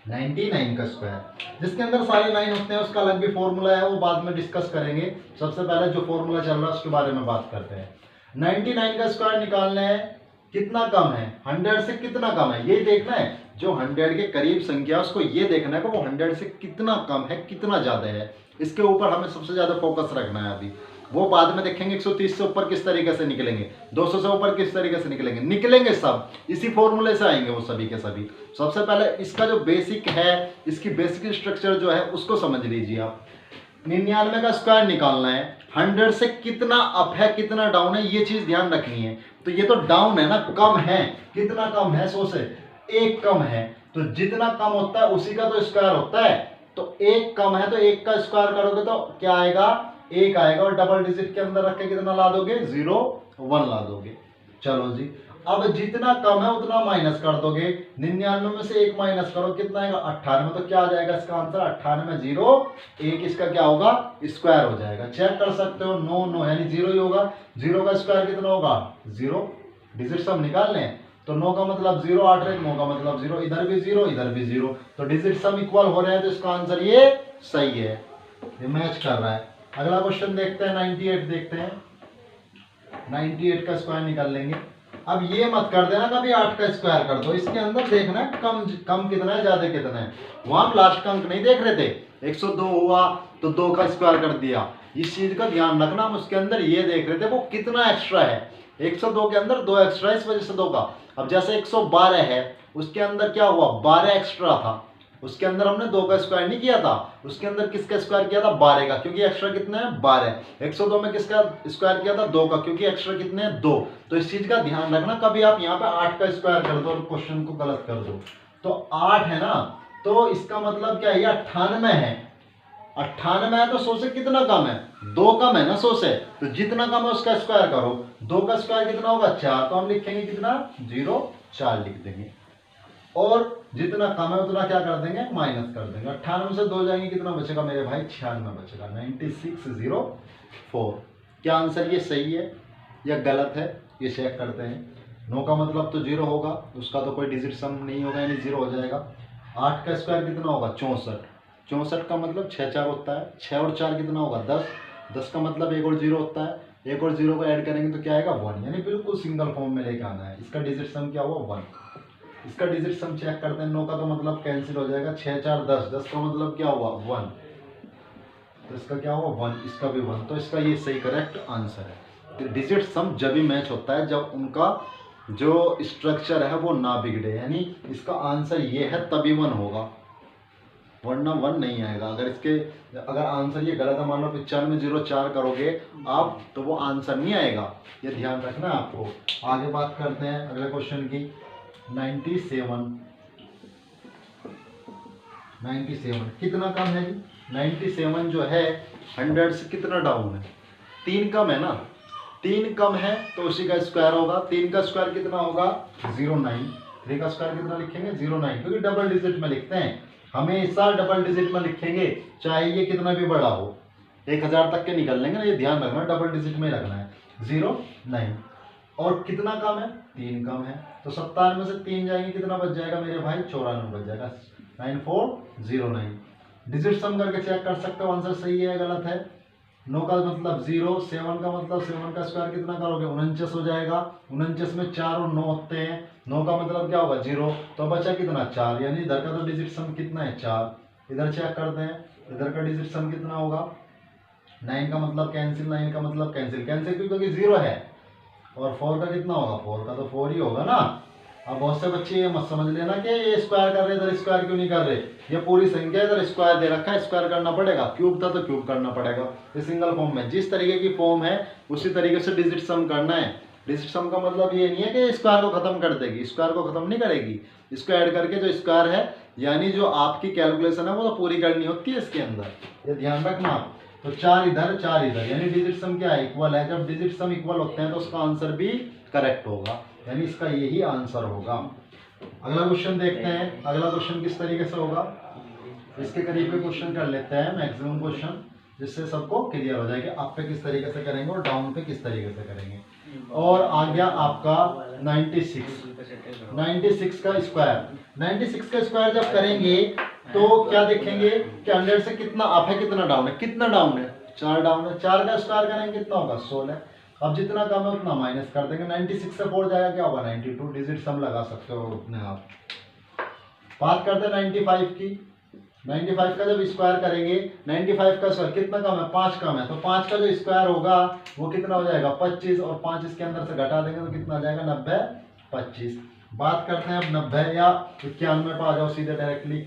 99 का स्क्वायर, जिसके अंदर सारे 9 होते हैं उसका अलग भी फॉर्मूला है, वो बाद में डिस्कस करेंगे। सबसे पहले जो फॉर्मूला चल रहा है उसके बारे में बात करते हैं। 99 का स्क्वायर निकालना है, कितना कम है 100 से, कितना कम है ये देखना है। जो 100 के करीब संख्या उसको ये देखना है कि वो 100 से कितना कम है कितना ज्यादा है, इसके ऊपर हमें सबसे ज्यादा फोकस रखना है। अभी वो बाद में देखेंगे 130 से ऊपर किस तरीके से निकलेंगे, 200 से ऊपर किस तरीके से निकलेंगे सब इसी फॉर्मूले से आएंगे वो सभी के सभी। सबसे पहले इसका जो बेसिक है, इसकी बेसिक स्ट्रक्चर जो है उसको समझ लीजिए आप। 99 का स्क्वायर निकालना है, 100 से कितना अप है कितना डाउन है ये चीज ध्यान रखनी है। तो ये तो डाउन है ना, कम है, कितना कम है 100 से, 1 कम है। तो जितना कम होता है उसी का तो स्क्वायर होता है। तो 1 कम है तो 1 का स्क्वायर करोगे तो क्या आएगा, 1 आएगा, और डबल डिजिट के अंदर रख के कितना ला दोगे, 0 1 ला दोगे। चलो जी, अब जितना कम है उतना माइनस कर दोगे। 99 में से 1 माइनस करो, कितना आएगा 98। तो क्या आ जाएगा इसका आंसर 98, 0 1 इसका क्या होगा, स्क्वायर हो जाएगा। चेक कर सकते हो, 9 9 यानी 0 ही होगा। 0 का स्क्वायर कितना होगा 0, डिजिट सम निकालने हैं तो 9 का मतलब 0, 8 1 9 का मतलब 0, इधर भी 0 इधर भी 0, तो डिजिट सम इक्वल हो रहे हैं, तो इसका आंसर ये सही है, ये मैच कर रहा है। अगला क्वेश्चन देखते हैं, 98 देखते हैं। 98 का स्क्वायर निकाल लेंगे। अब ये मत कर देना कभी 8 का स्क्वायर कर दो, इसके अंदर देखना है कम कम कितना है ज्यादा कितना है। वहां लास्ट का अंक नहीं देख रहे थे, 102 हुआ तो 2 का स्क्वायर कर दिया, इस चीज का ध्यान रखना। हम उसके अंदर ये देख रहे थे वो कितना एक्स्ट्रा है, 102 के अंदर 2 एक्स्ट्रा, इस वजह से 2 का। अब जैसे 112 है उसके अंदर क्या हुआ 12 एक्स्ट्रा था, उसके अंदर हमने 2 का स्क्वायर नहीं किया था, उसके अंदर किसका स्क्वायर किया था 12 का, क्योंकि एक्स्ट्रा कितना है 12। 102 में किसका स्क्वायर किया था 2 का, क्योंकि एक्स्ट्रा कितने हैं 2। तो इस चीज का ध्यान रखना, कभी आप यहाँ पे 8 का स्क्वायर कर दो और क्वेश्चन को गलत कर दो। तो 8 है ना, तो इसका मतलब क्या है, 98 है। 98 है तो 100 से कितना कम है, 2 कम है ना 100 से, तो जितना कम है उसका स्क्वायर करो। 2 का स्क्वायर कितना होगा 4, तो हम लिखेंगे कितना 0 4 लिख देंगे, और जितना कम है उतना क्या कर देंगे माइनस कर देंगे। 98 से 2 जाएंगे कितना बचेगा मेरे भाई 96 बचेगा, 9604। क्या आंसर ये सही है या गलत है ये चेक करते हैं। 9 का मतलब तो 0 होगा, उसका तो कोई डिजिट सम नहीं होगा यानी 0 हो जाएगा। 8 का स्क्वायर कितना होगा 64, 64 का मतलब 6 4 होता है, 6 और 4 कितना होगा 10, 10 का मतलब 1 और 0 होता है, 1 और 0 को ऐड करेंगे तो क्या आएगा 1, यानी बिल्कुल सिंगल फॉर्म में लेके आना है। इसका डिजिट सम क्या हुआ 1, इसका डिजिट सम चेक करते हैं। 9 का तो मतलब कैंसिल हो जाएगा, 6 4 10, 10 का मतलब क्या हुआ 1, तो इसका क्या हुआ 1, इसका भी 1, तो इसका ये सही करेक्ट आंसर है। डिजिट सम जब भी मैच होता है जब उनका जो स्ट्रक्चर है वो ना बिगड़े, यानी इसका आंसर ये है तभी 1 होगा, वरना 1 नहीं आएगा। अगर आंसर ये गलत है, मान लो 9504 करोगे आप तो वो आंसर नहीं आएगा, ये ध्यान रखना आपको। आगे बात करते हैं अगले क्वेश्चन की। 97 कितना कम है जी, 97 जो है 100 से कितना डाउन है, 3 कम है ना, 3 कम है तो उसी का स्क्वायर होगा। 3 का स्क्वायर कितना होगा 09, 3 का स्क्वायर कितना लिखेंगे 09, क्योंकि डबल डिजिट में लिखते हैं, हमेशा डबल डिजिट में लिखेंगे, चाहे ये कितना भी बड़ा हो, 1000 तक के निकल लेंगे ना, ये ध्यान रखना डबल डिजिट में रखना है 09। और कितना कम है 3 कम है, तो 97 में से 3 जाएंगे कितना बच जाएगा मेरे भाई 94 बच जाएगा, 9409। डिजिट सम करके चेक कर सकते हो आंसर सही है गलत है। 9 का मतलब 0, 7 का मतलब 7 का स्क्वायर कितना करोगे 49 हो जाएगा, 49 में 4 और 9 होते हैं, 9 का मतलब क्या होगा 0, तो बचा कितना 4, यानी इधर का तो डिजिट सम कितना है 4। इधर चेक करते हैं, इधर का डिजिट सम कितना होगा, 9 का मतलब कैंसिल, 9 का मतलब कैंसिल, कैंसिल क्योंकि 0 है, और 4 का कितना होगा 4 का तो 4 ही होगा ना। अब बहुत से बच्चे ये मत समझ लेना कि ये स्क्वायर कर रहे इधर स्क्वायर क्यों नहीं कर रहे, ये पूरी संख्या इधर स्क्वायर दे रखा है, स्क्वायर करना पड़ेगा, क्यूब था तो क्यूब करना पड़ेगा। ये सिंगल फॉर्म में जिस तरीके की फॉर्म है उसी तरीके से डिजिट सम करना है। डिजिट सम का मतलब ये नहीं है कि स्क्वायर को खत्म कर देगी, स्क्वायर को खत्म नहीं करेगी, इसको ऐड करके जो स्क्वायर है यानी जो आपकी कैलकुलेशन है वो तो पूरी करनी होती है इसके अंदर, ये ध्यान रखना आप। तो 4 इधर 4 इधर, यानी डिजिट सम क्या है इक्वल है, जब डिजिट सम इक्वल होते हैं तो उसका आंसर भी करेक्ट होगा, यानी इसका यही आंसर होगा। अगला क्वेश्चन देखते हैं, अगला क्वेश्चन किस तरीके से होगा, इसके करीब के क्वेश्चन कर लेते हैं मैक्सिमम क्वेश्चन, जिससे सबको क्लियर हो जाएगा अप पे किस तरीके से करेंगे और डाउन पे किस तरीके से करेंगे। और आ गया आपका 96 का स्क्वायर। 96 का स्क्वायर जब करेंगे तो क्या देखेंगे कि 100 से कितना अप है कितना डाउन है, कितना डाउन है 4 डाउन है। 4 का स्क्वायर करेंगे कितना होगा 16। अब जितना कम है उतना माइनस कर देंगे। 96 से 4 जाएगा क्या होगा 92। डिजिट सम लगा सकते हो अपने आप। बात करते हैं 95 की। 95 का जब स्क्वायर करेंगे 95 का स्क्वायर कितना कम है 5 कम है, तो 5 का जो स्क्वायर होगा वो कितना हो जाएगा 25 और 5 इसके अंदर से घटा देंगे तो कितना आ जाएगा 90 25। बात करते हैं अब 90 या 91 पर आ जाओ सीधे डायरेक्टली।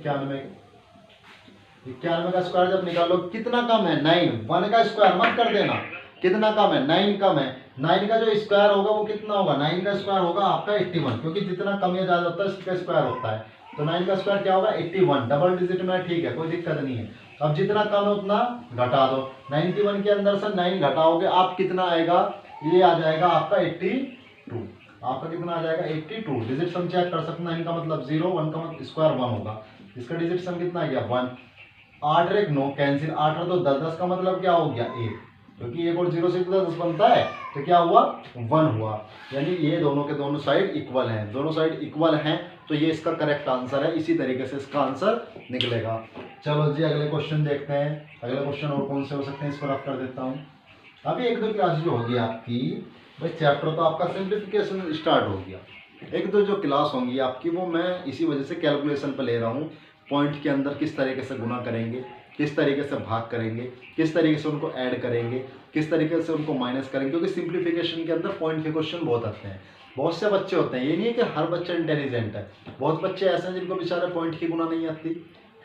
91 का स्क्वायर जब निकालो कितना कम है 9। 1 का स्क्वायर मत कर देना, कितना कम है 9 कम है। 9 का जो स्क्वायर होगा वो कितना होगा 9 का स्क्वायर होगा आपका 81, क्योंकि जितना कम या ज्यादा होता है उसका स्क्वायर होता है। तो 9 का स्क्वायर क्या होगा 81। डबल डिजिट में ठीक है, कोई दिक्कत नहीं है। अब जितना कम है उतना घटा दो। 91 के अंदर से 9 घटाओगे आप कितना आएगा, ये आ जाएगा आपका 82। आपका कितना आ जाएगा 82। डिजिट सम चेक कर सकते हैं। 9 का मतलब 0, 1 का स्क्वायर 1 होगा। इसका डिजिट सम कितना आ गया 1। 8 और 1 9 कैंसिल, 8 और 2 10, 10 का मतलब क्या हो गया 1, क्योंकि 1 और 0 से 10 बनता है तो क्या हुआ 1 हुआ। यानी ये दोनों के दोनों साइड इक्वल हैं, दोनों साइड इक्वल हैं तो ये इसका करेक्ट आंसर है। इसी तरीके से इसका आंसर निकलेगा। चलो जी अगले क्वेश्चन देखते हैं। अगले क्वेश्चन और कौन से हो सकते हैं इसको रफ कर देता हूँ। अभी 1-2 क्लास जो होगी आपकी, भाई चैप्टर तो आपका सिंप्लीफिकेशन स्टार्ट हो गया। 1-2 जो क्लास होंगी आपकी वो मैं इसी वजह से कैलकुलेशन पर ले रहा हूँ। पॉइंट के अंदर किस तरीके से गुना करेंगे, किस तरीके से भाग करेंगे, किस तरीके से उनको ऐड करेंगे, किस तरीके से उनको माइनस करेंगे, क्योंकि सिंप्लीफिकेशन के अंदर पॉइंट के क्वेश्चन बहुत आते हैं। बहुत से बच्चे होते हैं, ये नहीं है कि हर बच्चा इंटेलिजेंट है। बहुत बच्चे ऐसे हैं जिनको बेचारे पॉइंट की गुना नहीं आती,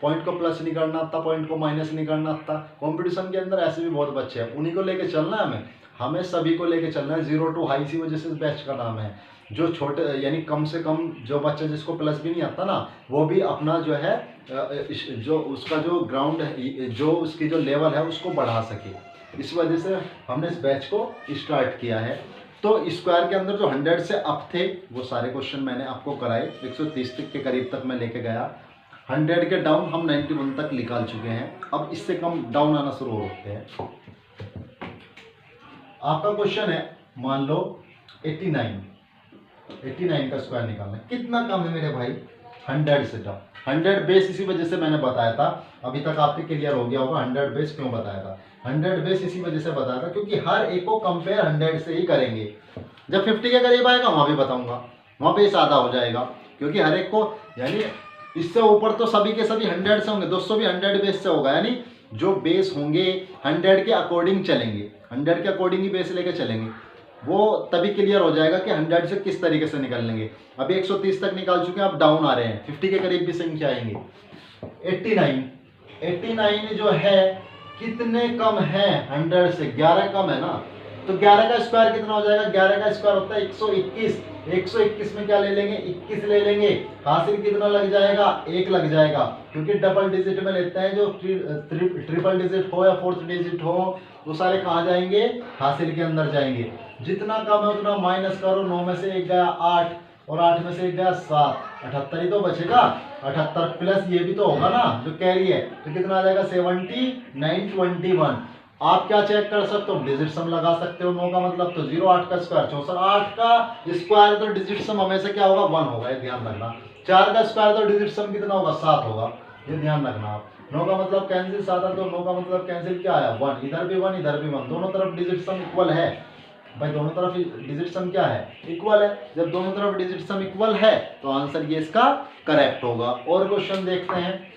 पॉइंट को प्लस नहीं करना आता, पॉइंट को माइनस नहीं करना आता। कंपटीशन के अंदर ऐसे भी बहुत बच्चे हैं, उन्हीं को लेके चलना है हमें सभी को लेके चलना है। 0 to हाई इसी वजह से इस बैच का नाम है। जो छोटे यानी कम से कम जो बच्चा जिसको प्लस भी नहीं आता ना, वो भी अपना जो है जो उसका जो ग्राउंड है, जो उसकी जो लेवल है उसको बढ़ा सके। इस वजह से हमने इस बैच को स्टार्ट किया है। तो स्क्वायर के अंदर जो 100 से अप थे वो सारे क्वेश्चन मैंने आपको कराए। 130 तक के करीब तक मैं लेके गया। 100 के डाउन हम 91 तक निकाल चुके हैं। अब इससे कम डाउन आना शुरू होते हैं। आपका क्वेश्चन है मान लो 89 का स्क्वायर निकालना। कितना कम है मेरे भाई 100 से डाउन। 100 बेस इसी वजह से मैंने बताया था, अभी तक आपके क्लियर हो गया होगा 100 बेस क्यों बताया था। 100 बेस इसी वजह से बताया था क्योंकि हर एक को कंपेयर 100 से ही करेंगे। जब 50 के करीब आएगा वहां भी बताऊंगा, वहां बेस आधा हो जाएगा, क्योंकि हर एक को यानी इससे ऊपर तो सभी के सभी 100 से होंगे, 200 भी 100 बेस से होगा। यानी जो बेस होंगे 100 के अकॉर्डिंग चलेंगे, 100 के अकॉर्डिंग ही बेस लेके चलेंगे। वो तभी क्लियर हो जाएगा कि 100 से किस तरीके से निकल लेंगे। अभी 130 तक निकाल चुके हैं, अब डाउन आ रहे हैं। 50 के करीब भी संख्या आएंगे। 89 जो है कितने कम है 100 से, 11 कम है ना। तो 11 का स्क्वायर कितना हो जाएगा, 11 का स्क्वायर होता है 121। 121 में क्या ले लेंगे 21 ले लेंगे। हासिल कितना लग जाएगा 1 लग जाएगा, क्योंकि डबल डिजिट में लेते हैं। जो ट्रिपल डिजिट हो या फोर्थ डिजिट हो वो सारे कहाँ जाएंगे हासिल के अंदर जाएंगे। जितना कम है उतना माइनस करो। 9 में से 1 गया 8 और 8 में से 1 गया 7, 78 ही तो बचेगा। 78 प्लस ये भी तो होगा ना जो कैरी है, तो कितना आ जाएगा 79 21। आप क्या चेक कर सकते हो, डिजिट सम लगा सकते हो। 9 का मतलब तो 0, 8 का स्क्वायर 64, 8 का स्क्वायर तो डिजिट सम हमेशा क्या होगा 1 होगा, ये ध्यान रखना। 4 का स्क्वायर तो डिजिट सम कितना होगा 7 होगा, ये ध्यान रखना आप। 9 का मतलब कैंसिल 7 है तो 9 का मतलब कैंसिल क्या आया 1, इधर भी 1 इधर भी 1, दोनों तरफ डिजिट सम इक्वल है भाई। दोनों तरफ डिजिट सम क्या है इक्वल है। जब दोनों तरफ डिजिट सम इक्वल है तो आंसर ये इसका करेक्ट होगा। और क्वेश्चन देखते हैं,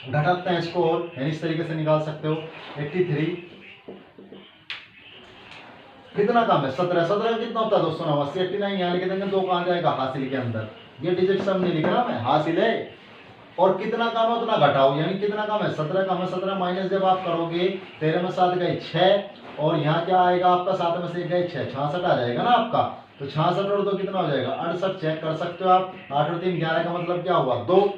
घटाते हैं इसको और यानी इस तरीके से निकाल सकते हो। 83 कितना कम है 17, 17 कितना होता है 289। 89 यहाँ लिख देंगे, 2 कहाँ जाएगा हासिल के अंदर। ये डिजिट सम नहीं लिखना मैं, हासिल है। और कितना कम है उतना घटाओ, यानी कितना कम है 17 कम है। 17 माइनस जब आप करोगे 13 में 7 गए 6 और यहाँ क्या आएगा आपका 7 में से 1 गए 6, 66 आ जाएगा ना आपका। तो 66 और 2 कितना हो जाएगा 68। चेक कर सकते हो आप। 8 और 3 11 का मतलब क्या हुआ 2,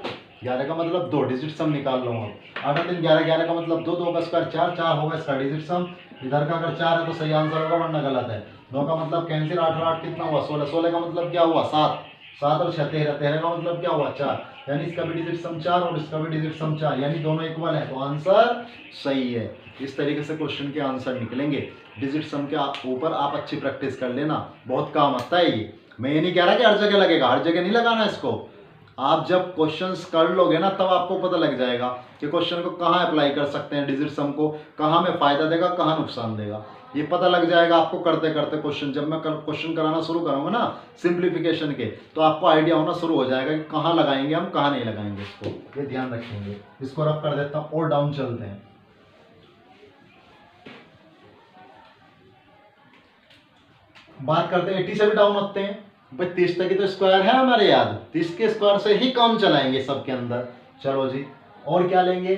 11 का मतलब 2, डिजिट सम निकाल लो हम। 8 और 3 11, 11 का मतलब 2, 2 का स्क्वायर 4, 4 होगा इसका डिजिट सम। इधर का अगर 4 है तो सही आंसर होगा वरना गलत है। 9 का मतलब कैंसिल, 8 और 8 कितना हुआ 16, 16 का मतलब क्या हुआ 7, 7 और 6 13, 13 का मतलब क्या हुआ 4, यानी इसका भी डिजिट सम 4 और इसका भी डिजिट सम 4, यानी दोनों इक्वल है तो आंसर सही है। इस तरीके से क्वेश्चन के आंसर निकलेंगे। डिजिट सम के ऊपर आप अच्छी प्रैक्टिस कर लेना, बहुत काम आता है ये। मैं ये नहीं कह रहा कि हर जगह लगेगा, हर जगह नहीं लगाना इसको। आप जब क्वेश्चंस कर लोगे ना तब आपको पता लग जाएगा कि क्वेश्चन को कहाँ अप्लाई कर सकते हैं, डिजिट सम को कहाँ में फायदा देगा, कहाँ नुकसान देगा, ये पता लग जाएगा आपको करते करते क्वेश्चन। जब मैं क्वेश्चन कराना शुरू करूंगा ना सिंप्लीफिकेशन के, तो आपको आइडिया होना शुरू हो जाएगा कि कहाँ लगाएंगे हम, कहाँ नहीं लगाएंगे, इसको ये ध्यान रखेंगे। इसको रफ कर देता हूँ और डाउन चलते हैं। बात करते हैं 80 से भी डाउन होते हैं भाई। 30 तक की तो स्क्वायर है हमारे याद, 30 के स्क्वायर से ही काम चलाएंगे सबके अंदर। चलो जी, और क्या लेंगे।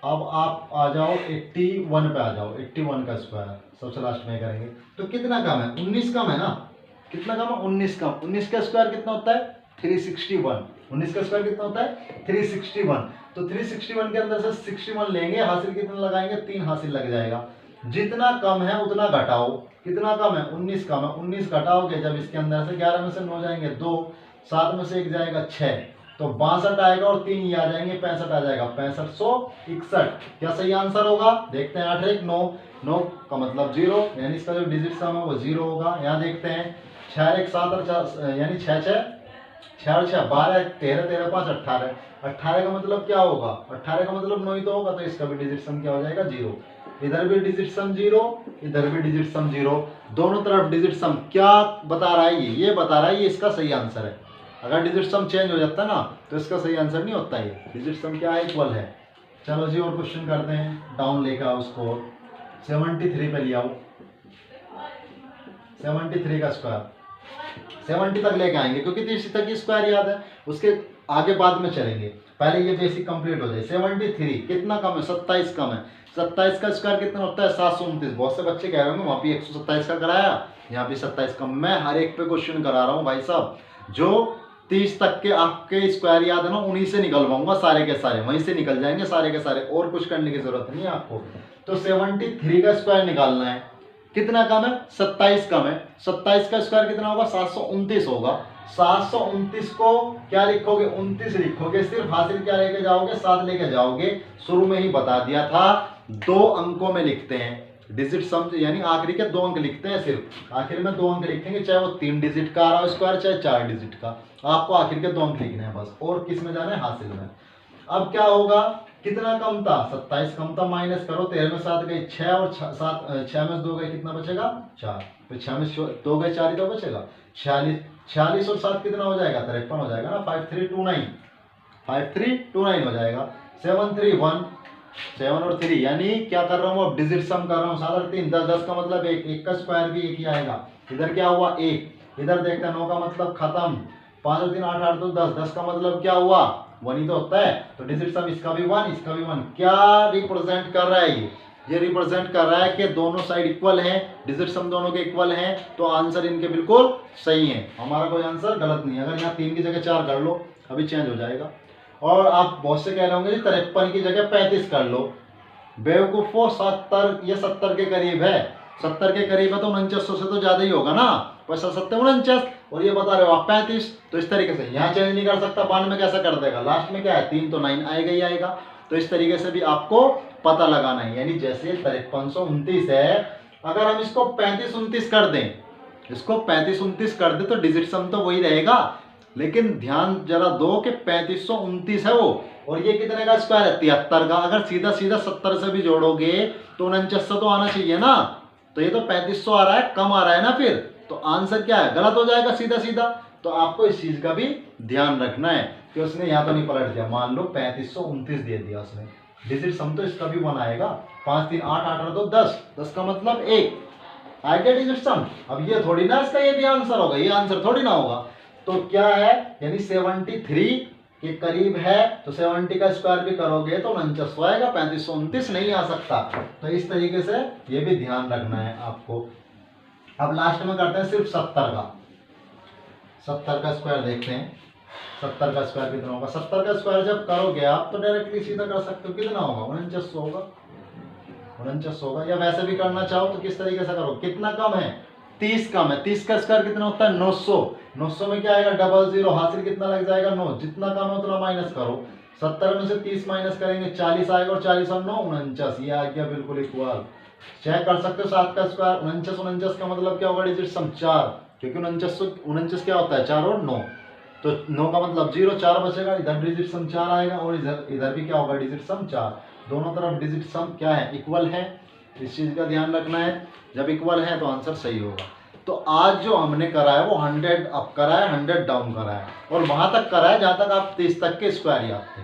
अब आप आ जाओ 81 पे आ जाओ, 81 का स्क्वायर सबसे लास्ट में करेंगे। तो कितना कम है, 19 कम है ना, कितना कम है, 19 कम। 19 का स्क्वायर कितना होता है, 361। 19 का स्क्वायर कितना होता है, 361। तो 361 के अंदर से 61 लेंगे, हासिल कितना लगाएंगे, 3 हासिल लग जाएगा। जितना कम है उतना घटाओ, कितना कम है, 19 कम है, 19 घटाओगे जब इसके अंदर से 11 में से 9 जाएंगे 2, 7 में से 1 जाएगा 6, तो 62 आएगा और 3 ये आ जाएंगे 65 आ जाएगा, 6561। क्या सही आंसर होगा, देखते हैं। 8 1 9, 9 का मतलब 0, यानी इसका जो डिजिट सम है वो 0 होगा। यहाँ देखते हैं 6 1 7 और 4 यानी 6 6 6 6 12 13 13 5 18, 18 का मतलब क्या होगा, 18 का मतलब 9 ही तो होगा, तो इसका भी डिजिट सम क्या हो जाएगा, 0। इधर भी डिजिट सम 0, इधर भी डिजिट सम 0, दोनों तरफ डिजिट सम क्या बता रहा है, ये बता रहा है ये इसका सही आंसर है। अगर डिजिट सम चेंज हो जाता है ना तो इसका सही आंसर नहीं होता, ये डिजिट सम क्या है, इक्वल है। चलो जी और क्वेश्चन करते हैं, डाउन लेकर आओ उसको, 73 पे ले आओ। 73 का स्क्वायर 70 तक लेके आएंगे क्योंकि 30 तक की स्क्वायर याद है, उसके आगे बाद में चलेंगे, पहले ये बेसिक कंप्लीट हो जाए। 73 कितना कम है, 27 कम है। 27 का स्क्वायर कितना होता है, 729। बहुत से बच्चे कह रहे होंगे वहाँ पे 127 का कराया, यहाँ भी 27 कम। मैं हर एक पे क्वेश्चन करा रहा हूँ भाई साहब, जो 30 तक के आपके स्क्वायर याद है ना उन्हीं से निकलवाऊंगा, सारे के सारे वहीं से निकल जाएंगे सारे के सारे, और कुछ करने की जरूरत नहीं है आपको। तो 73 का स्क्वायर निकालना है, कितना कम है, 27 कम है। 27 का स्क्वायर कितना होगा, 729 होगा। 729 को क्या लिखोगे, 29 लिखोगे, सिर्फ हासिल क्या लेके जाओगे, 7 लेके जाओगे। शुरू में ही बता दिया था 2 अंकों में लिखते हैं डिजिट सम, यानी आखिरी के 2 अंक लिखते हैं, सिर्फ आखिर में 2 अंक लिखेंगे, चाहे वो 3 डिजिट का आ रहा हो स्क्वायर चाहे 4 डिजिट का, आपको आखिर के 2 अंक लिखने हैं बस। और किस में जाना है, हासिल में। अब क्या होगा, कितना कम था, 27 कम था, माइनस करो, 13 में 7 गए 6 और 6 में 2 गए, कितना बचेगा 4, फिर 6 में 2 गए 4 ही तो बचेगा, 46 और 7 कितना हो जाएगा, 53 हो जाएगा ना, 5329 5329 हो जाएगा। 731 7 और 3 यानी क्या कर रहा हूँ, अब डिजिट सम कर रहा हूँ, 7 और 3 10, 10 का मतलब 1, 1 का स्क्वायर भी 1 ही आएगा। इधर क्या हुआ 1, इधर देखते हैं 9 का मतलब खत्म, 5 और 3 8 8 तो 10, 10 का मतलब क्या हुआ 1 ही तो होता है, तो डिजिट सम इसका भी 1 इसका भी 1। क्या रिप्रेजेंट कर रहा है ये रिप्रेजेंट कर रहा है कि दोनों साइड इक्वल हैं, डिजिट सम दोनों के इक्वल हैं, तो आंसर इनके बिल्कुल सही है, हमारा कोई आंसर गलत नहीं है। अगर यहाँ 3 की जगह 4 कर लो अभी चेंज हो जाएगा। और आप बहुत से कह रहे होंगे 53 की जगह 35 कर लो, बेवकूफो 70 ये 70 के करीब है, 70 के करीब है तो 49 से तो ज्यादा ही होगा ना, 70 49 और ये बता रहे हो आप 35, तो इस तरीके से यहाँ चेंज नहीं कर सकता, 92 में कैसा कर देगा, लास्ट में क्या है 3 तो 9 आएगा ही आएगा। तो इस तरीके से भी आपको पता लगाना है, यानी जैसे 5329 है, अगर हम इसको 35 29 कर दें, इसको 35 29 कर दे तो डिजिट सम तो वही रहेगा, लेकिन ध्यान जरा दो कि 3529 है वो, और ये कितने का स्क्वायर है 73 का। अगर सीधा सीधा 70 से भी जोड़ोगे तो 49 तो आना चाहिए ना, तो ये तो 3500 आ रहा है, कम आ रहा है ना, फिर तो आंसर क्या है, गलत हो जाएगा सीधा सीधा। तो आपको इस चीज का भी ध्यान रखना है कि उसने यहाँ तो नहीं पलट दिया, मान लो 3529 दे दिया उसने, डिजिट सम तो इसका भी 1 आएगा, 5 3 8 8 तो 10, 10 का मतलब 1 आएगा डिजिट सम। अब ये थोड़ी ना इसका ये भी आंसर होगा, ये आंसर थोड़ी ना होगा। तो क्या है, यानी 73 के करीब है, तो 70 का स्क्वायर भी करोगे तो 49 आएगा, 3529 नहीं आ सकता। तो इस तरीके से ये भी ध्यान रखना है आपको। अब लास्ट में करते हैं सिर्फ 70 का, 70 का स्क्वायर देखते हैं, 70 का स्क्वायर कितना होगा। 70 का स्क्वायर जब करोगे आप तो डायरेक्टली सीधा कर सकते हो, कितना होगा 49 होगा, 49 होगा। या वैसे भी करना चाहो तो किस तरीके से करो, कितना कम है 30 कम है, 30 का स्क्वायर कितना होता है 900, 900 में क्या आएगा 00, हासिल कितना लग जाएगा 9, जितना कम है उतना माइनस करो, 70 में से 30 माइनस करेंगे 40 आएगा, और 40 और 9 49, ये आ गया बिल्कुल इक्वल। चेक कर सकते हो 7 का स्क्वायर 49, 49 का मतलब क्या होगा डिजिट सम 4, क्योंकि 49 क्या होता है 4 और 9, तो 9 का मतलब 0, 4 बचेगा, इधर डिजिट सम 4 आएगा और इधर भी क्या होगा डिजिट सम 4, दोनों तरफ डिजिट सम क्या है इक्वल है, इस चीज का ध्यान रखना है, जब इक्वल है तो आंसर सही होगा। तो आज जो हमने करा है वो 100 अप करा है, 100 डाउन करा है और वहां तक करा है जहां तक आप 30 तक के स्क्वायर याद थे।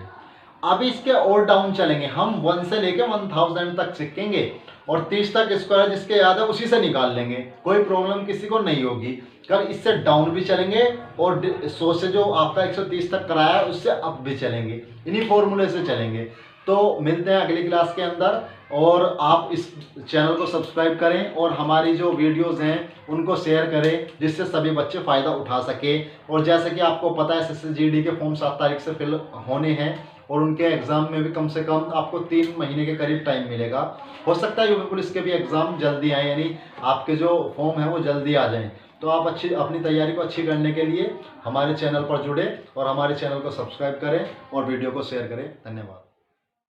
अब इसके और डाउन चलेंगे, हम 1 से लेके 1000 तक सीखेंगे और 30 तक स्क्वायर जिसके याद है उसी से निकाल लेंगे, कोई प्रॉब्लम किसी को नहीं होगी। कल इससे डाउन भी चलेंगे और 100 से जो आपका 130 तक कराया है उससे अप भी चलेंगे, इन्हीं फॉर्मूले से चलेंगे। तो मिलते हैं अगली क्लास के अंदर, और आप इस चैनल को सब्सक्राइब करें और हमारी जो वीडियोस हैं उनको शेयर करें जिससे सभी बच्चे फ़ायदा उठा सके। और जैसे कि आपको पता है SSGD के फॉर्म 7 तारीख से फिल होने हैं और उनके एग्ज़ाम में भी कम से कम आपको 3 महीने के करीब टाइम मिलेगा। हो सकता है यूपी पुलिस के भी एग्ज़ाम जल्दी आए, यानी आपके जो फॉर्म है वो जल्दी आ जाएं। तो आप अपनी तैयारी को अच्छी करने के लिए हमारे चैनल पर जुड़े और हमारे चैनल को सब्सक्राइब करें और वीडियो को शेयर करें। धन्यवाद।